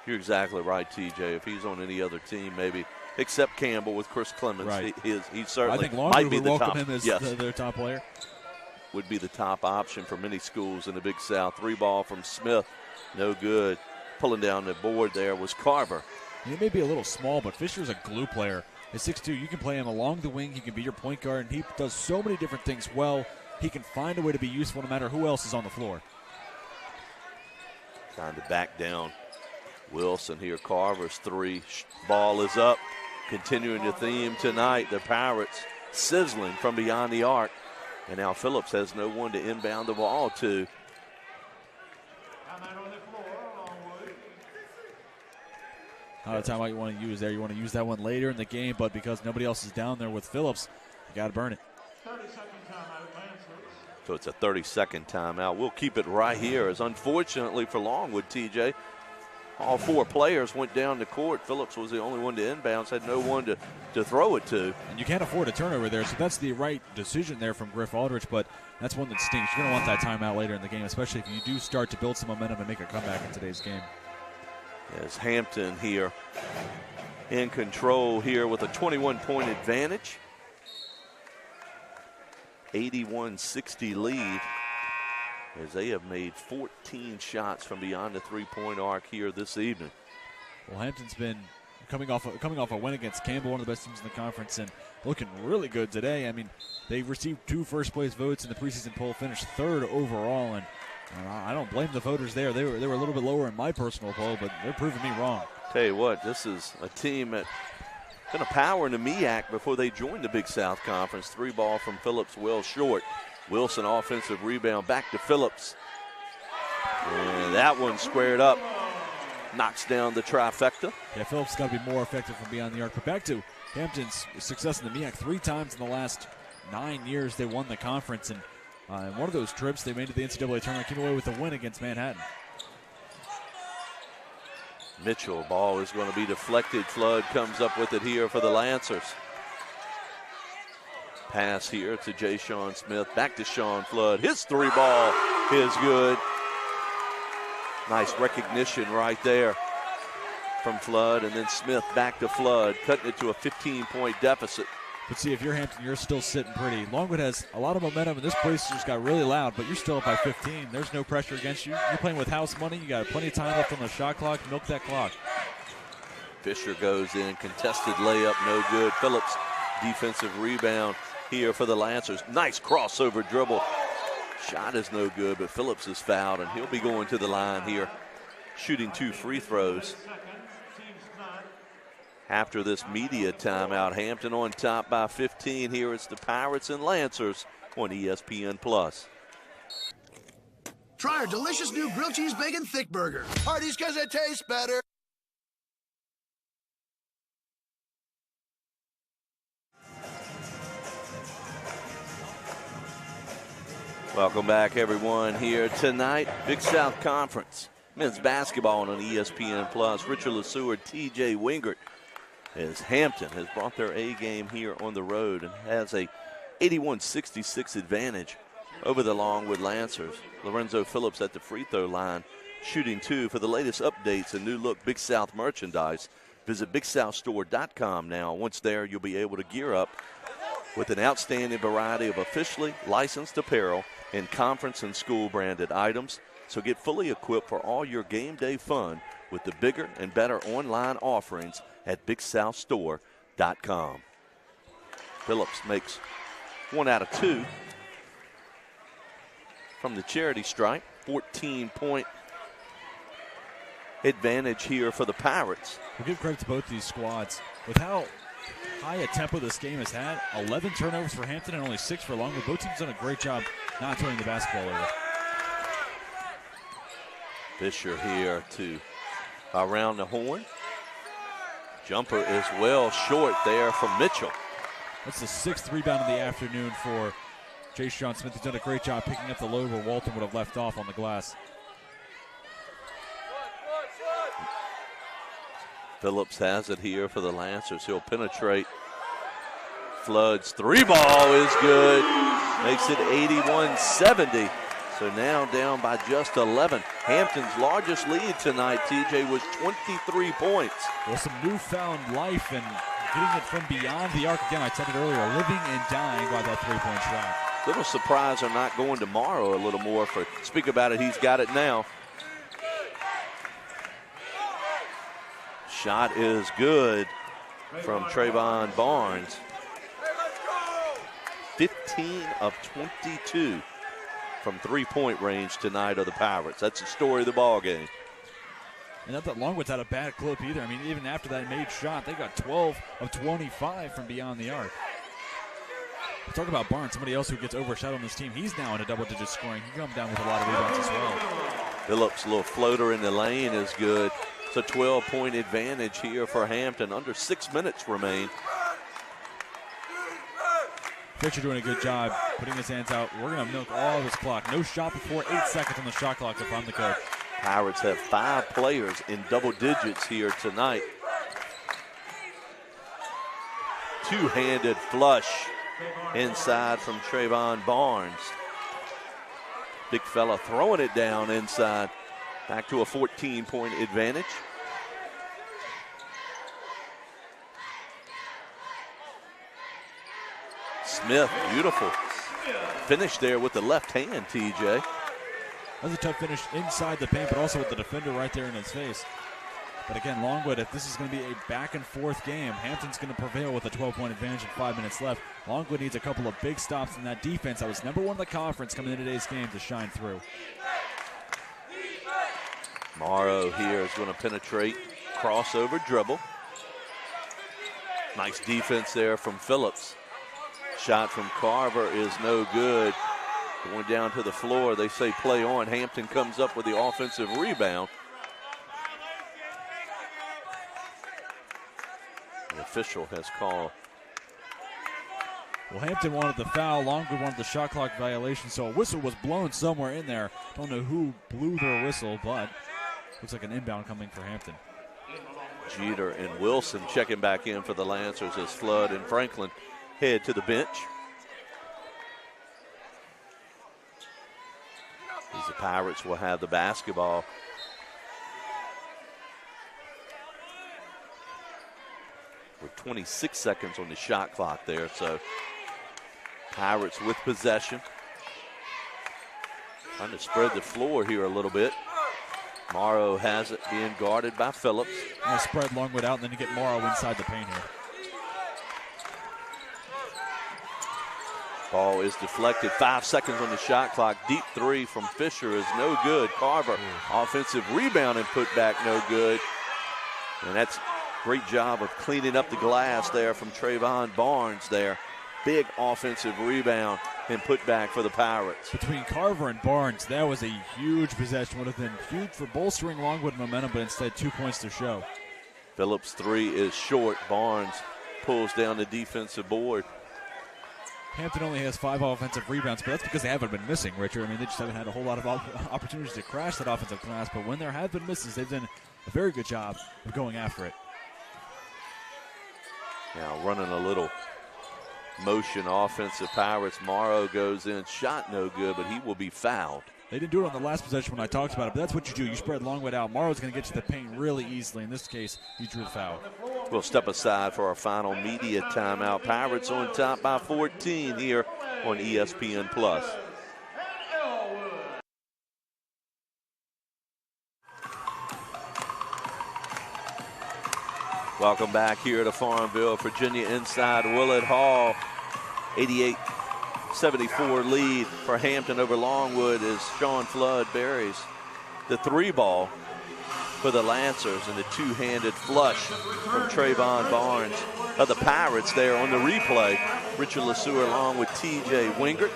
You're exactly right, TJ. If he's on any other team, maybe, except Campbell with Chris Clemens, right. he certainly I think Longwood might be would the welcome top. him as their top player. Would be the top option for many schools in the Big South. 3 ball from Smith, no good. Pulling down the board there was Carver. He may be a little small, but Fisher's a glue player. At 6'2", you can play him along the wing. He can be your point guard, and he does so many different things well. He can find a way to be useful no matter who else is on the floor. Trying to back down Wilson here. Carver's 3 ball is up. Continuing the theme tonight, the Pirates sizzling from beyond the arc. And now Phillips has no one to inbound the ball to. Not a timeout you want to use there. You want to use that one later in the game, but because nobody else is down there with Phillips, you got to burn it. 30-second timeout, Lancers. So it's a 30-second timeout. We'll keep it right here, as unfortunately for Longwood, TJ, all 4 players went down the court. Phillips was the only one to inbounds, had no one to throw it to. And you can't afford a turnover there, so that's the right decision there from Griff Aldrich, but that's one that stinks. You're going to want that timeout later in the game, especially if you do start to build some momentum and make a comeback in today's game. As Hampton here in control here with a 21-point advantage. 81-60 lead as they have made 14 shots from beyond the three-point arc here this evening. Well, Hampton's been coming off a win against Campbell, one of the best teams in the conference, and looking really good today. I mean, they received 2 first-place votes in the preseason poll, finished 3rd overall, and I don't blame the voters there. They were a little bit lower in my personal poll, but they're proving me wrong. Tell you what, this is a team that kind of power in the MEAC before they joined the Big South Conference. 3 ball from Phillips, well short. Wilson offensive rebound back to Phillips. And that one squared up. Knocks down the trifecta. Yeah, Phillips got to be more effective from beyond the arc. But back to Hampton's success in the MEAC. 3 times in the last 9 years they won the conference. And in one of those trips they made to the NCAA tournament, came away with a win against Manhattan. Mitchell, ball is going to be deflected. Flood comes up with it here for the Lancers. Pass here to Jay Sean Smith. Back to Sean Flood. His 3 ball is good. Nice recognition right there from Flood. And then Smith back to Flood, cutting it to a 15-point deficit. But see, if you're Hampton, you're still sitting pretty. Longwood has a lot of momentum, and this place just got really loud, but you're still up by 15. There's no pressure against you. You're playing with house money. You got plenty of time left on the shot clock. Milk that clock. Fisher goes in. Contested layup, no good. Phillips, defensive rebound here for the Lancers. Nice crossover dribble. Shot is no good, but Phillips is fouled, and he'll be going to the line here, shooting 2 free throws. After this media timeout, Hampton on top by 15. Here it's the Pirates and Lancers on ESPN+. Try our delicious new grilled cheese bacon thick burger. Parties because it tastes better. Welcome back, everyone, here tonight. Big South Conference men's basketball on ESPN+. Richard LeSueur, TJ Wingert, as Hampton has brought their A game here on the road and has a 81-66 advantage over the Longwood Lancers. Lorenzo Phillips at the free throw line, shooting 2. For the latest updates and new look Big South merchandise, visit BigSouthStore.com now. Once there, you'll be able to gear up with an outstanding variety of officially licensed apparel in conference and school branded items. So get fully equipped for all your game day fun with the bigger and better online offerings at BigSouthStore.com. Phillips makes 1 out of 2 from the charity stripe. 14-point advantage here for the Pirates. We'll give credit to both these squads. With how high a tempo this game has had, 11 turnovers for Hampton and only 6 for Longwood. Both teams done a great job not turning the basketball over. Fisher here to around the horn. Jumper is well short there from Mitchell. That's the 6th rebound of the afternoon for Chase John Smith. He's done a great job picking up the load where Walton would have left off on the glass. Phillips has it here for the Lancers. He'll penetrate. Flood's 3 ball is good. Makes it 81-70. So now down by just 11. Hampton's largest lead tonight, TJ, was 23 points. Well, some newfound life and getting it from beyond the arc. Again, I said it earlier, living and dying by that 3-point shot. Little surprised they're not going tomorrow a little more. For speak about it, he's got it now. Shot is good from Trayvon Barnes. 15 of 22 from 3-point range tonight of the Pirates. That's the story of the ball game. And not that Longwood's had a bad clip either. I mean, even after that made shot, they got 12 of 25 from beyond the arc. Talk about Barnes, somebody else who gets overshadowed on this team. He's now in a double-digit scoring. He comes down with a lot of rebounds as well. Phillips' little floater in the lane is good. It's a 12-point advantage here for Hampton. Under 6 minutes remain. Fisher doing a good job putting his hands out. We're going to milk all of his clock. No shot before 8 seconds on the shot clock if I'm the coach. Pirates have 5 players in double digits here tonight. Two-handed flush inside from Trayvon Barnes. Big fella throwing it down inside. Back to a 14-point advantage. Smith, beautiful finish there with the left hand, TJ. That's a tough finish inside the paint, but also with the defender right there in his face. But again, Longwood, if this is going to be a back-and-forth game, Hampton's going to prevail with a 12-point advantage and 5 minutes left. Longwood needs a couple of big stops in that defense that was #1 in the conference coming into today's game to shine through. Morrow here is going to penetrate, crossover dribble. Nice defense there from Phillips. Shot from Carver is no good. Going down to the floor, they say play on. Hampton comes up with the offensive rebound. The official has called. Well, Hampton wanted the foul. Longwood wanted the shot clock violation, so a whistle was blown somewhere in there. Don't know who blew their whistle, but looks like an inbound coming for Hampton. Jeter and Wilson checking back in for the Lancers as Flood and Franklin head to the bench. As the Pirates will have the basketball. With 26 seconds on the shot clock there, so Pirates with possession. Trying to spread the floor here a little bit. Morrow has it, being guarded by Phillips. Going to spread Longwood out, and then you get Morrow inside the paint here. Ball is deflected. 5 seconds on the shot clock. Deep three from Fisher is no good. Carver, offensive rebound and put back no good. And that's great job of cleaning up the glass there from Trayvon Barnes there. Big offensive rebound and put back for the Pirates. Between Carver and Barnes, that was a huge possession. Would have been huge for bolstering Longwood momentum, but instead 2 points to show. Phillips' three is short. Barnes pulls down the defensive board. Hampton only has 5 offensive rebounds, but that's because they haven't been missing, Richard. I mean, they just haven't had a whole lot of opportunities to crash that offensive glass, but when there have been misses, they've done a very good job of going after it. Now running a little motion offensive Pirates. Morrow goes in, shot no good, but he will be fouled. They didn't do it on the last possession when I talked about it, but that's what you do. You spread Longwood out. Morrow's going to get to the paint really easily. In this case, he drew the foul. We'll step aside for our final media timeout. Pirates on top by 14 here on ESPN+. Welcome back here to Farmville, Virginia, inside Willett Hall. 88-74 lead for Hampton over Longwood as Sean Flood buries the 3-ball for the Lancers and the two-handed flush from Trayvon Barnes of the Pirates there on the replay. Richard LeSueur along with T.J. Wingert.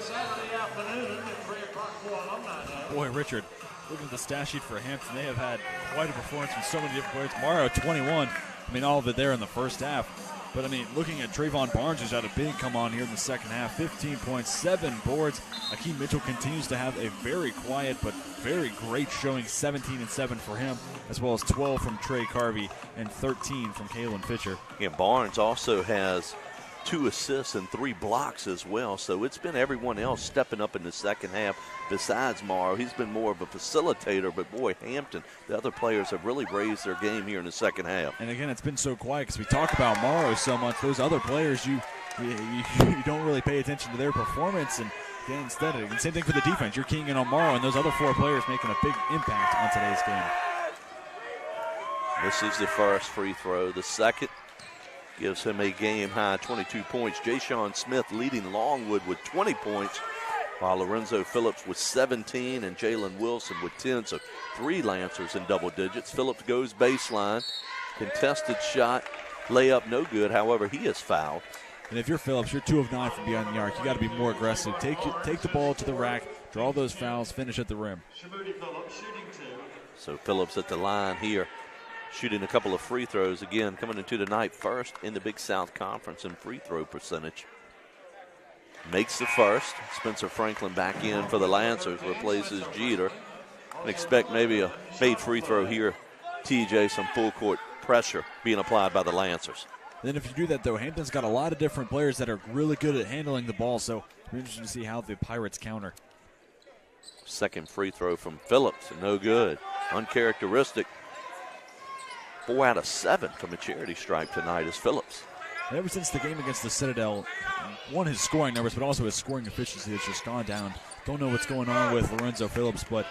Boy, Richard, looking at the stat sheet for Hampton, they have had quite a performance from so many different players. Morrow, 21. I mean, all of it there in the first half. But, I mean, looking at Trayvon Barnes, who's had a big come on here in the second half, 15.7 boards. Akeem Mitchell continues to have a very quiet but very great showing, 17-7 for him, as well as 12 from Trey Carvey and 13 from Kalen Fisher. Yeah, Barnes also has 2 assists and 3 blocks as well, so it's been everyone else stepping up in the second half besides Morrow. He's been more of a facilitator, but boy, Hampton, the other players have really raised their game here in the second half. And again, it's been so quiet because we talk about Morrow so much. Those other players, you don't really pay attention to their performance, and again, instead, same thing for the defense. You're keying in on Morrow, and those other 4 players making a big impact on today's game. This is the first free throw. The second gives him a game-high 22 points. Ja'Shawn Smith leading Longwood with 20 points, while Lorenzo Phillips with 17 and Jalen Wilson with 10. So 3 Lancers in double digits. Phillips goes baseline. Contested shot. Layup no good. However, he is fouled. And if you're Phillips, you're 2 of 9 from beyond the arc. You got to be more aggressive. Take the ball to the rack, draw those fouls, finish at the rim. So Phillips at the line here, shooting a couple of free throws. Again, coming into tonight first in the Big South Conference in free throw percentage. Makes the first. Spencer Franklin back in for the Lancers, replaces Jeter. And expect maybe a made free throw here. TJ, some full court pressure being applied by the Lancers. Then if you do that, though, Hampton's got a lot of different players that are really good at handling the ball, so we're interested to see how the Pirates counter. Second free throw from Phillips, no good. Uncharacteristic. 4 out of 7 from a charity stripe tonight is Phillips. And ever since the game against the Citadel, one, his scoring numbers, but also his scoring efficiency has just gone down. Don't know what's going on with Lorenzo Phillips, but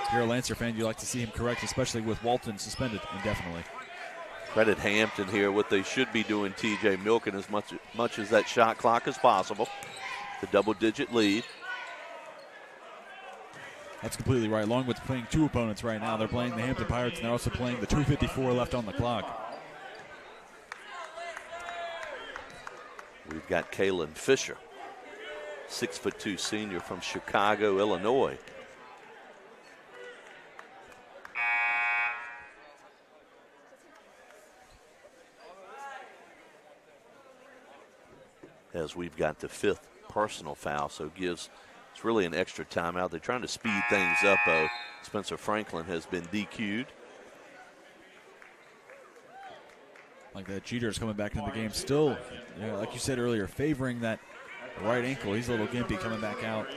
if you're a Lancer fan, you like to see him correct, especially with Walton suspended indefinitely. Credit Hampton here, what they should be doing, TJ, milking as much as that shot clock as possible. The double-digit lead. That's completely right. Longwood's playing 2 opponents right now. They're playing the Hampton Pirates, and they're also playing the 2:54 left on the clock. We've got Kalen Fisher, 6'2" senior from Chicago, Illinois. As we've got the 5th personal foul, so it's really an extra timeout. They're trying to speed things up. Spencer Franklin has been DQ'd. Like that, Jeter's coming back into the game still, like you said earlier, favoring that right ankle. He's a little gimpy coming back out.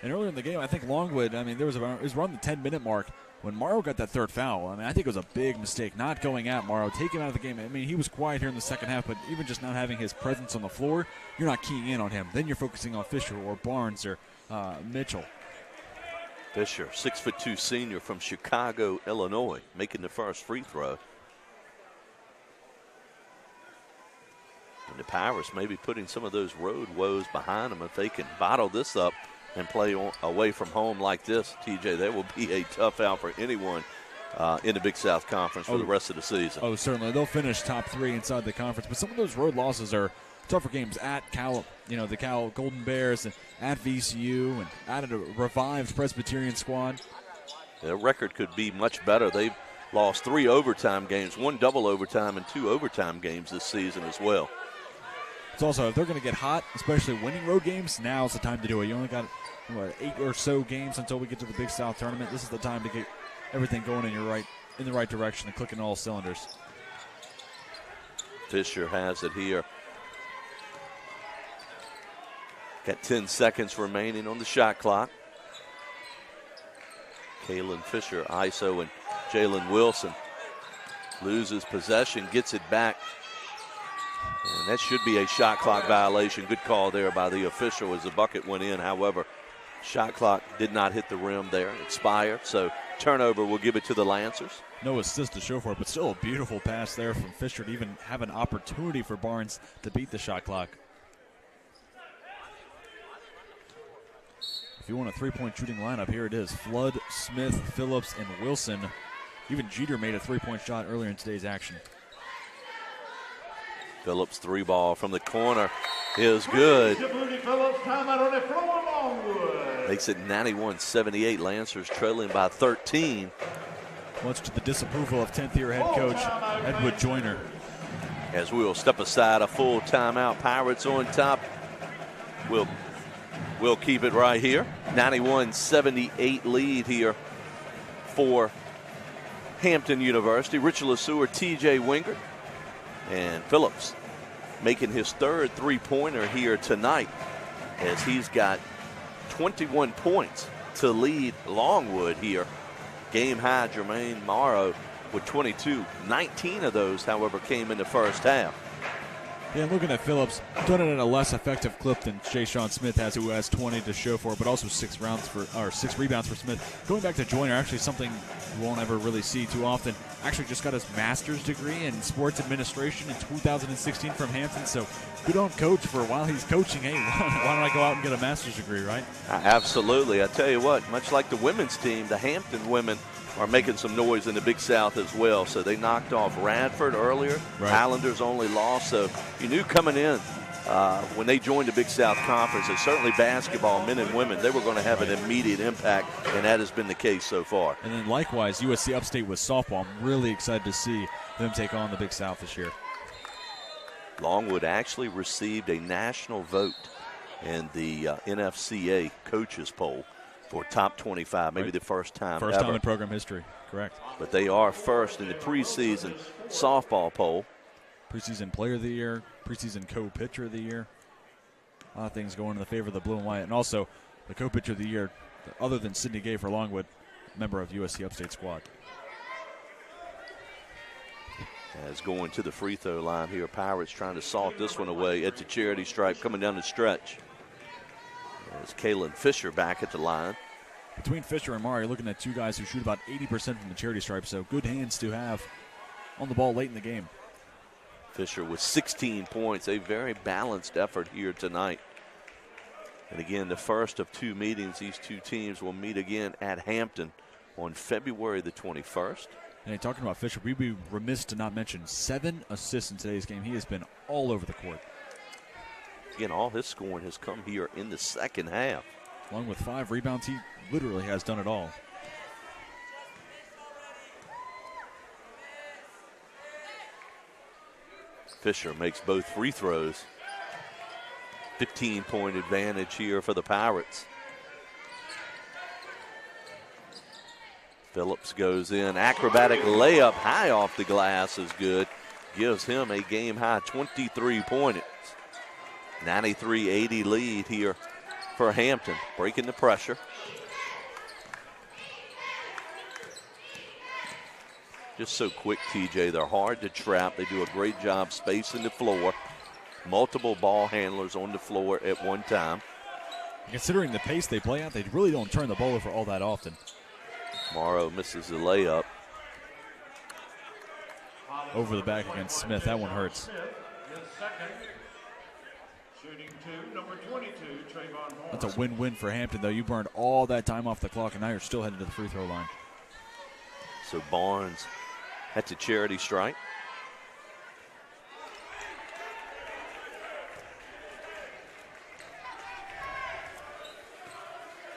And earlier in the game, I think Longwood, it was around the 10-minute mark when Morrow got that 3rd foul. I think it was a big mistake not going at Morrow, take him out of the game. He was quiet here in the second half, but even just not having his presence on the floor, you're not keying in on him. Then you're focusing on Fisher or Barnes or Mitchell. Fisher, 6'2" senior from Chicago, Illinois, making the first free throw. And the Pirates may be putting some of those road woes behind them. If they can bottle this up and play away from home like this, TJ, that will be a tough out for anyone in the Big South Conference for the rest of the season. Oh, certainly. They'll finish top 3 inside the conference, but some of those road losses are tougher games at Cal, the Cal Golden Bears, and at VCU, and at a revived Presbyterian squad. Their record could be much better. They've lost 3 overtime games, 1 double overtime, and 2 overtime games this season as well. It's also, if they're going to get hot, especially winning road games, now's the time to do it. You only got 8 or so games until we get to the Big South tournament. This is the time to get everything going in the right direction and clicking all cylinders. Fisher has it here. Got 10 seconds remaining on the shot clock. Kalen Fisher, ISO, and Jalen Wilson loses possession, gets it back. And that should be a shot clock violation. Good call there by the official as the bucket went in. However, shot clock did not hit the rim there. Expired. So turnover will give it to the Lancers. No assist to show for it, but still a beautiful pass there from Fisher to even have an opportunity for Barnes to beat the shot clock. If you want a three-point shooting lineup, here it is. Flood, Smith, Phillips, and Wilson. Even Jeter made a three-point shot earlier in today's action. Phillips 3-ball from the corner is good. Makes it 91-78. Lancers trailing by 13. Much to the disapproval of 10th-year head coach Edward Joyner. As we will step aside, a full timeout. Pirates on top. We'll keep it right here. 91-78 lead here for Hampton University. Richard LeSueur, TJ Wingert, and Phillips making his third three-pointer here tonight, as he's got 21 points to lead Longwood here. Game high, Jermaine Morrow with 22. 19 of those, however, came in the first half. Yeah, looking at Phillips, done it at a less effective clip than Jay Sean Smith has, who has 20 to show for it, but also 6 rebounds for Smith. Going back to Joyner, actually something you won't ever really see too often. Actually just got his master's degree in sports administration in 2016 from Hampton, so good on coach for while he's coaching. Hey, why don't I go out and get a master's degree, right? Absolutely. I tell you what, much like the women's team, the Hampton women are making some noise in the Big South as well. So they knocked off Radford earlier. Right. Highlanders only lost. So you knew coming in when they joined the Big South Conference, and certainly basketball, men and women, they were going to have an immediate impact, and that has been the case so far. And then likewise, USC Upstate with softball. I'm really excited to see them take on the Big South this year. Longwood actually received a national vote in the NFCA coaches poll for top 25, maybe the first time First ever. time in program history, correct. But they are first in the preseason softball poll. Preseason player of the year, preseason co-pitcher of the year. A lot of things going in the favor of the blue and white. And also the co-pitcher of the year, other than Sidney Gay for Longwood, member of USC Upstate squad. As going to the free throw line here, Pirates trying to salt this one away at the charity stripe coming down the stretch. As Kalen Fisher back at the line. Between Fisher and Mara, you're looking at two guys who shoot about 80% from the charity stripe, so good hands to have on the ball late in the game. Fisher with 16 points, a very balanced effort here tonight. And again, the first of two meetings. These two teams will meet again at Hampton on February the 21st. And talking about Fisher, we'd be remiss to not mention 7 assists in today's game. He has been all over the court. Again, all his scoring has come here in the second half. Along with 5 rebounds, he literally has done it all. Fisher makes both free throws. 15-point advantage here for the Pirates. Phillips goes in. Acrobatic layup high off the glass is good. Gives him a game-high 23 points. 93-80 lead here for Hampton. Breaking the pressure. Just so quick, TJ. They're hard to trap. They do a great job spacing the floor. Multiple ball handlers on the floor at one time. Considering the pace they play at, they really don't turn the ball over all that often. Morrow misses the layup. Over the back against Smith. That one hurts. That's a win-win for Hampton, though. You burned all that time off the clock, and now you're still headed to the free throw line. So Barnes at the charity stripe.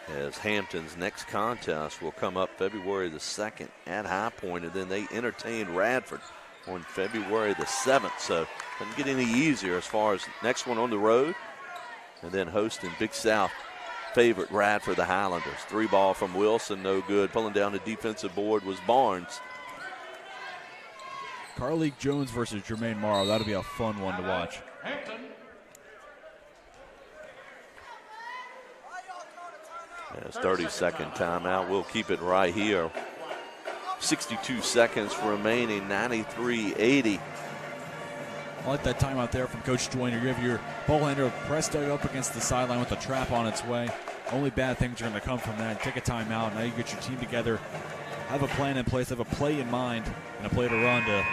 As Hampton's next contest will come up February the 2nd at High Point, and then they entertain Radford on February the 7th. So doesn't get any easier as far as next one on the road, and then hosting Big South favorite Radford, the Highlanders. 3-ball from Wilson, no good. Pulling down the defensive board was Barnes. Carleek Jones versus Jermaine Morrow. That'll be a fun one to watch. As 30-second timeout. We'll keep it right here. 62 seconds remaining, 93-80. I like that timeout there from Coach Joyner. You have your ball handler pressed up against the sideline with a trap on its way. Only bad things are going to come from that. Take a timeout. Now you get your team together have a plan in place, have a play in mind, and a play to run to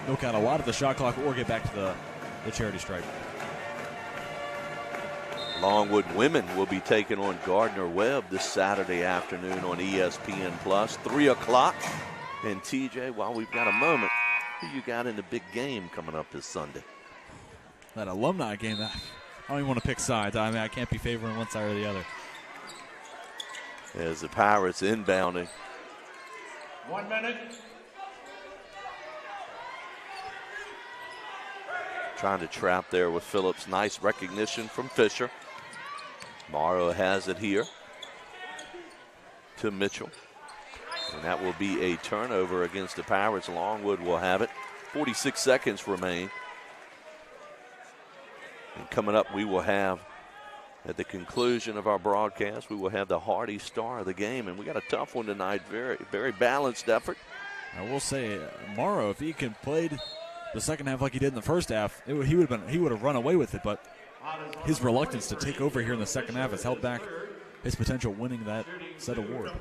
milk out a lot of the shot clock or get back to the charity stripe. Longwood women will be taking on Gardner-Webb this Saturday afternoon on ESPN Plus, 3 o'clock. And TJ, while we've got a moment, who you got in the big game coming up this Sunday? That alumni game, I don't even want to pick sides. I mean, I can't be favoring one side or the other. As the Pirates inbounding. 1 minute. Trying to trap there with Phillips. Nice recognition from Fisher. Morrow has it here to Mitchell. And that will be a turnover against the Pirates. Longwood will have it. 46 seconds remain. And coming up, we will have, at the conclusion of our broadcast, we will have the Hardy star of the game. And we got a tough one tonight. Very, very balanced effort. I will say, Morrow, if he can play the second half like he did in the first half, he would have run away with it. But his reluctance to take over here in the second half has held back his potential winning that set award.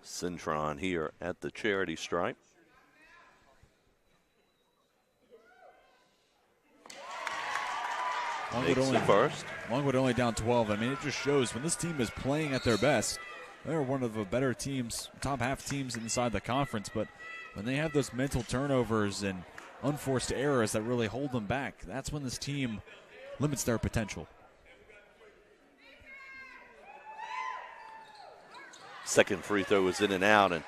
Cintron here at the charity stripe. Longwood only down 12. I mean, it just shows when this team is playing at their best, they're one of the better teams, top half teams inside the conference. But when they have those mental turnovers and unforced errors that really hold them back, that's when this team limits their potential. Second free throw was in and out, and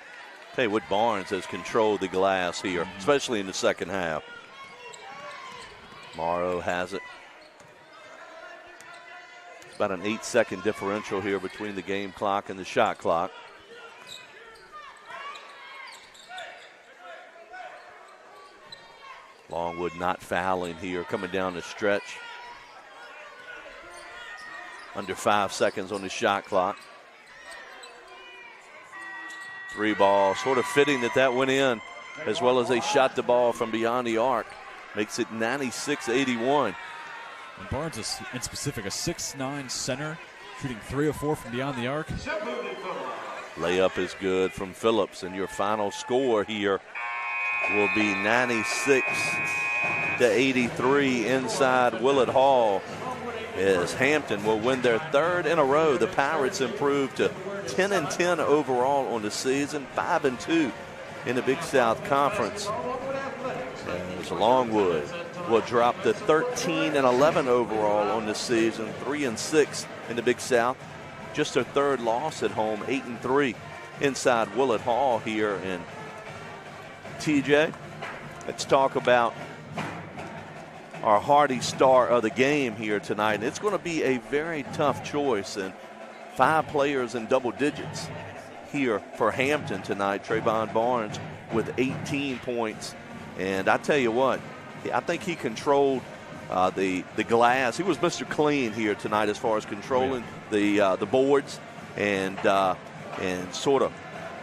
tell you what, Barnes has controlled the glass here, especially in the second half. Morrow has it. It's about an 8-second differential here between the game clock and the shot clock. Longwood not fouling here, coming down the stretch. Under 5 seconds on the shot clock. 3 ball, sort of fitting that went in, as well as they shot the ball from beyond the arc. Makes it 96-81. And Barnes is, in specific, a 6'9" center, shooting 3 of 4 from beyond the arc. Layup is good from Phillips, and your final score here will be 96-83 inside Willett Hall, as Hampton will win their 3rd in a row. The Pirates improved to 10-10 overall on the season, 5-2 in the Big South Conference. As Longwood will drop to 13-11 overall on the season, 3-6 in the Big South. Just their 3rd loss at home, 8-3 inside Willett Hall here. And TJ, let's talk about our Hardy star of the game here tonight. And it's going to be a very tough choice, and 5 players in double digits here for Hampton tonight. Trayvon Barnes with 18 points. And I tell you what, I think he controlled the glass. He was Mr. Clean here tonight as far as controlling the boards and sort of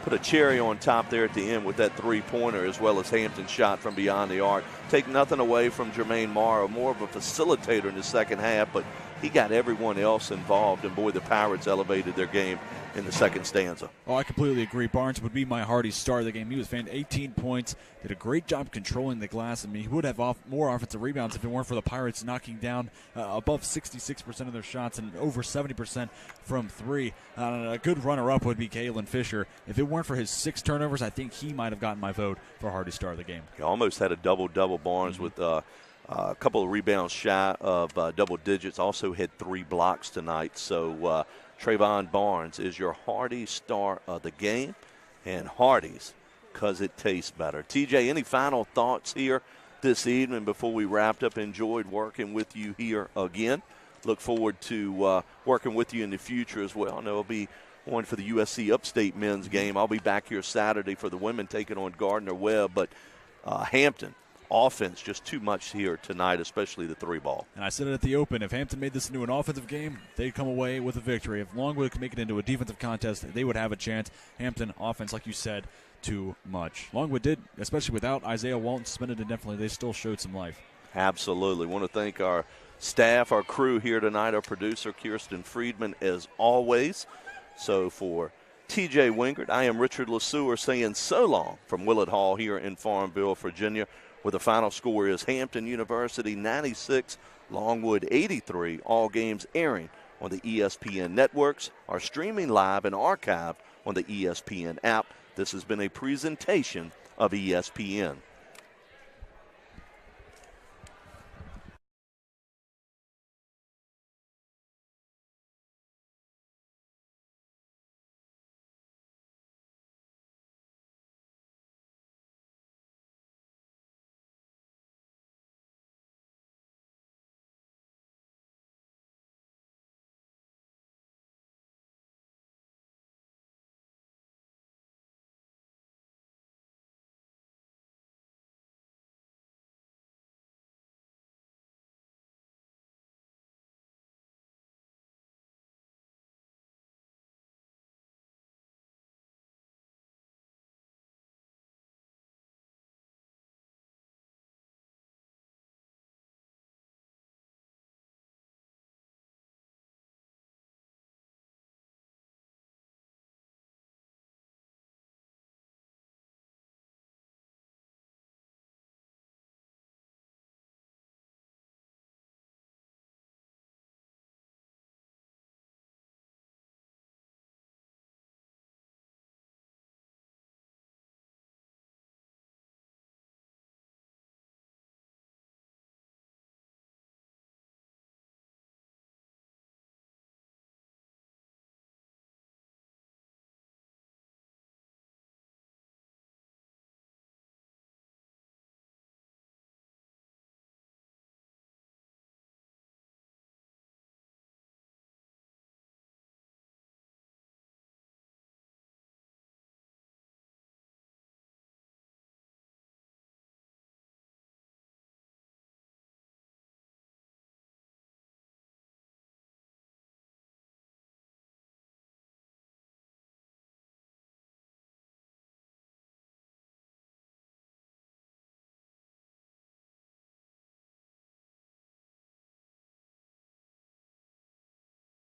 put a cherry on top there at the end with that 3-pointer, as well as Hampton's shot from beyond the arc. Take nothing away from Jermaine Morrow, more of a facilitator in the second half, but he got everyone else involved, and boy, the Pirates elevated their game in the second stanza. Oh, I completely agree. Barnes would be my Hardy star of the game. He was 18 points, did a great job controlling the glass. I mean, he would have more offensive rebounds if it weren't for the Pirates knocking down above 66% of their shots and over 70% from 3. A good runner-up would be Kalen Fisher. If it weren't for his 6 turnovers, I think he might have gotten my vote for Hardy star of the game. He almost had a double-double, Barnes, with a couple of rebounds shy of double digits. Also had 3 blocks tonight. So Trayvon Barnes is your Hardy star of the game, and Hardy's because it tastes better. TJ, any final thoughts here this evening before we wrapped up? Enjoyed working with you here again. Look forward to working with you in the future as well. I know I'll be on for the USC Upstate men's game. I'll be back here Saturday for the women taking on Gardner-Webb, but Hampton, offense just too much here tonight, especially the 3-ball. And I said it at the open, if Hampton made this into an offensive game, they'd come away with a victory. If Longwood could make it into a defensive contest, they would have a chance. Hampton offense, like you said, too much. Longwood did, especially without Isaiah Walton suspended indefinitely, they still showed some life. Absolutely. Want to thank our staff, our crew here tonight, our producer, Kirsten Friedman, as always. So for TJ Wingert, I am Richard LeSueur saying so long from Willett Hall here in Farmville, Virginia, where the final score is Hampton University 96, Longwood 83, all games airing on the ESPN networks, are streaming live and archived on the ESPN app. This has been a presentation of ESPN.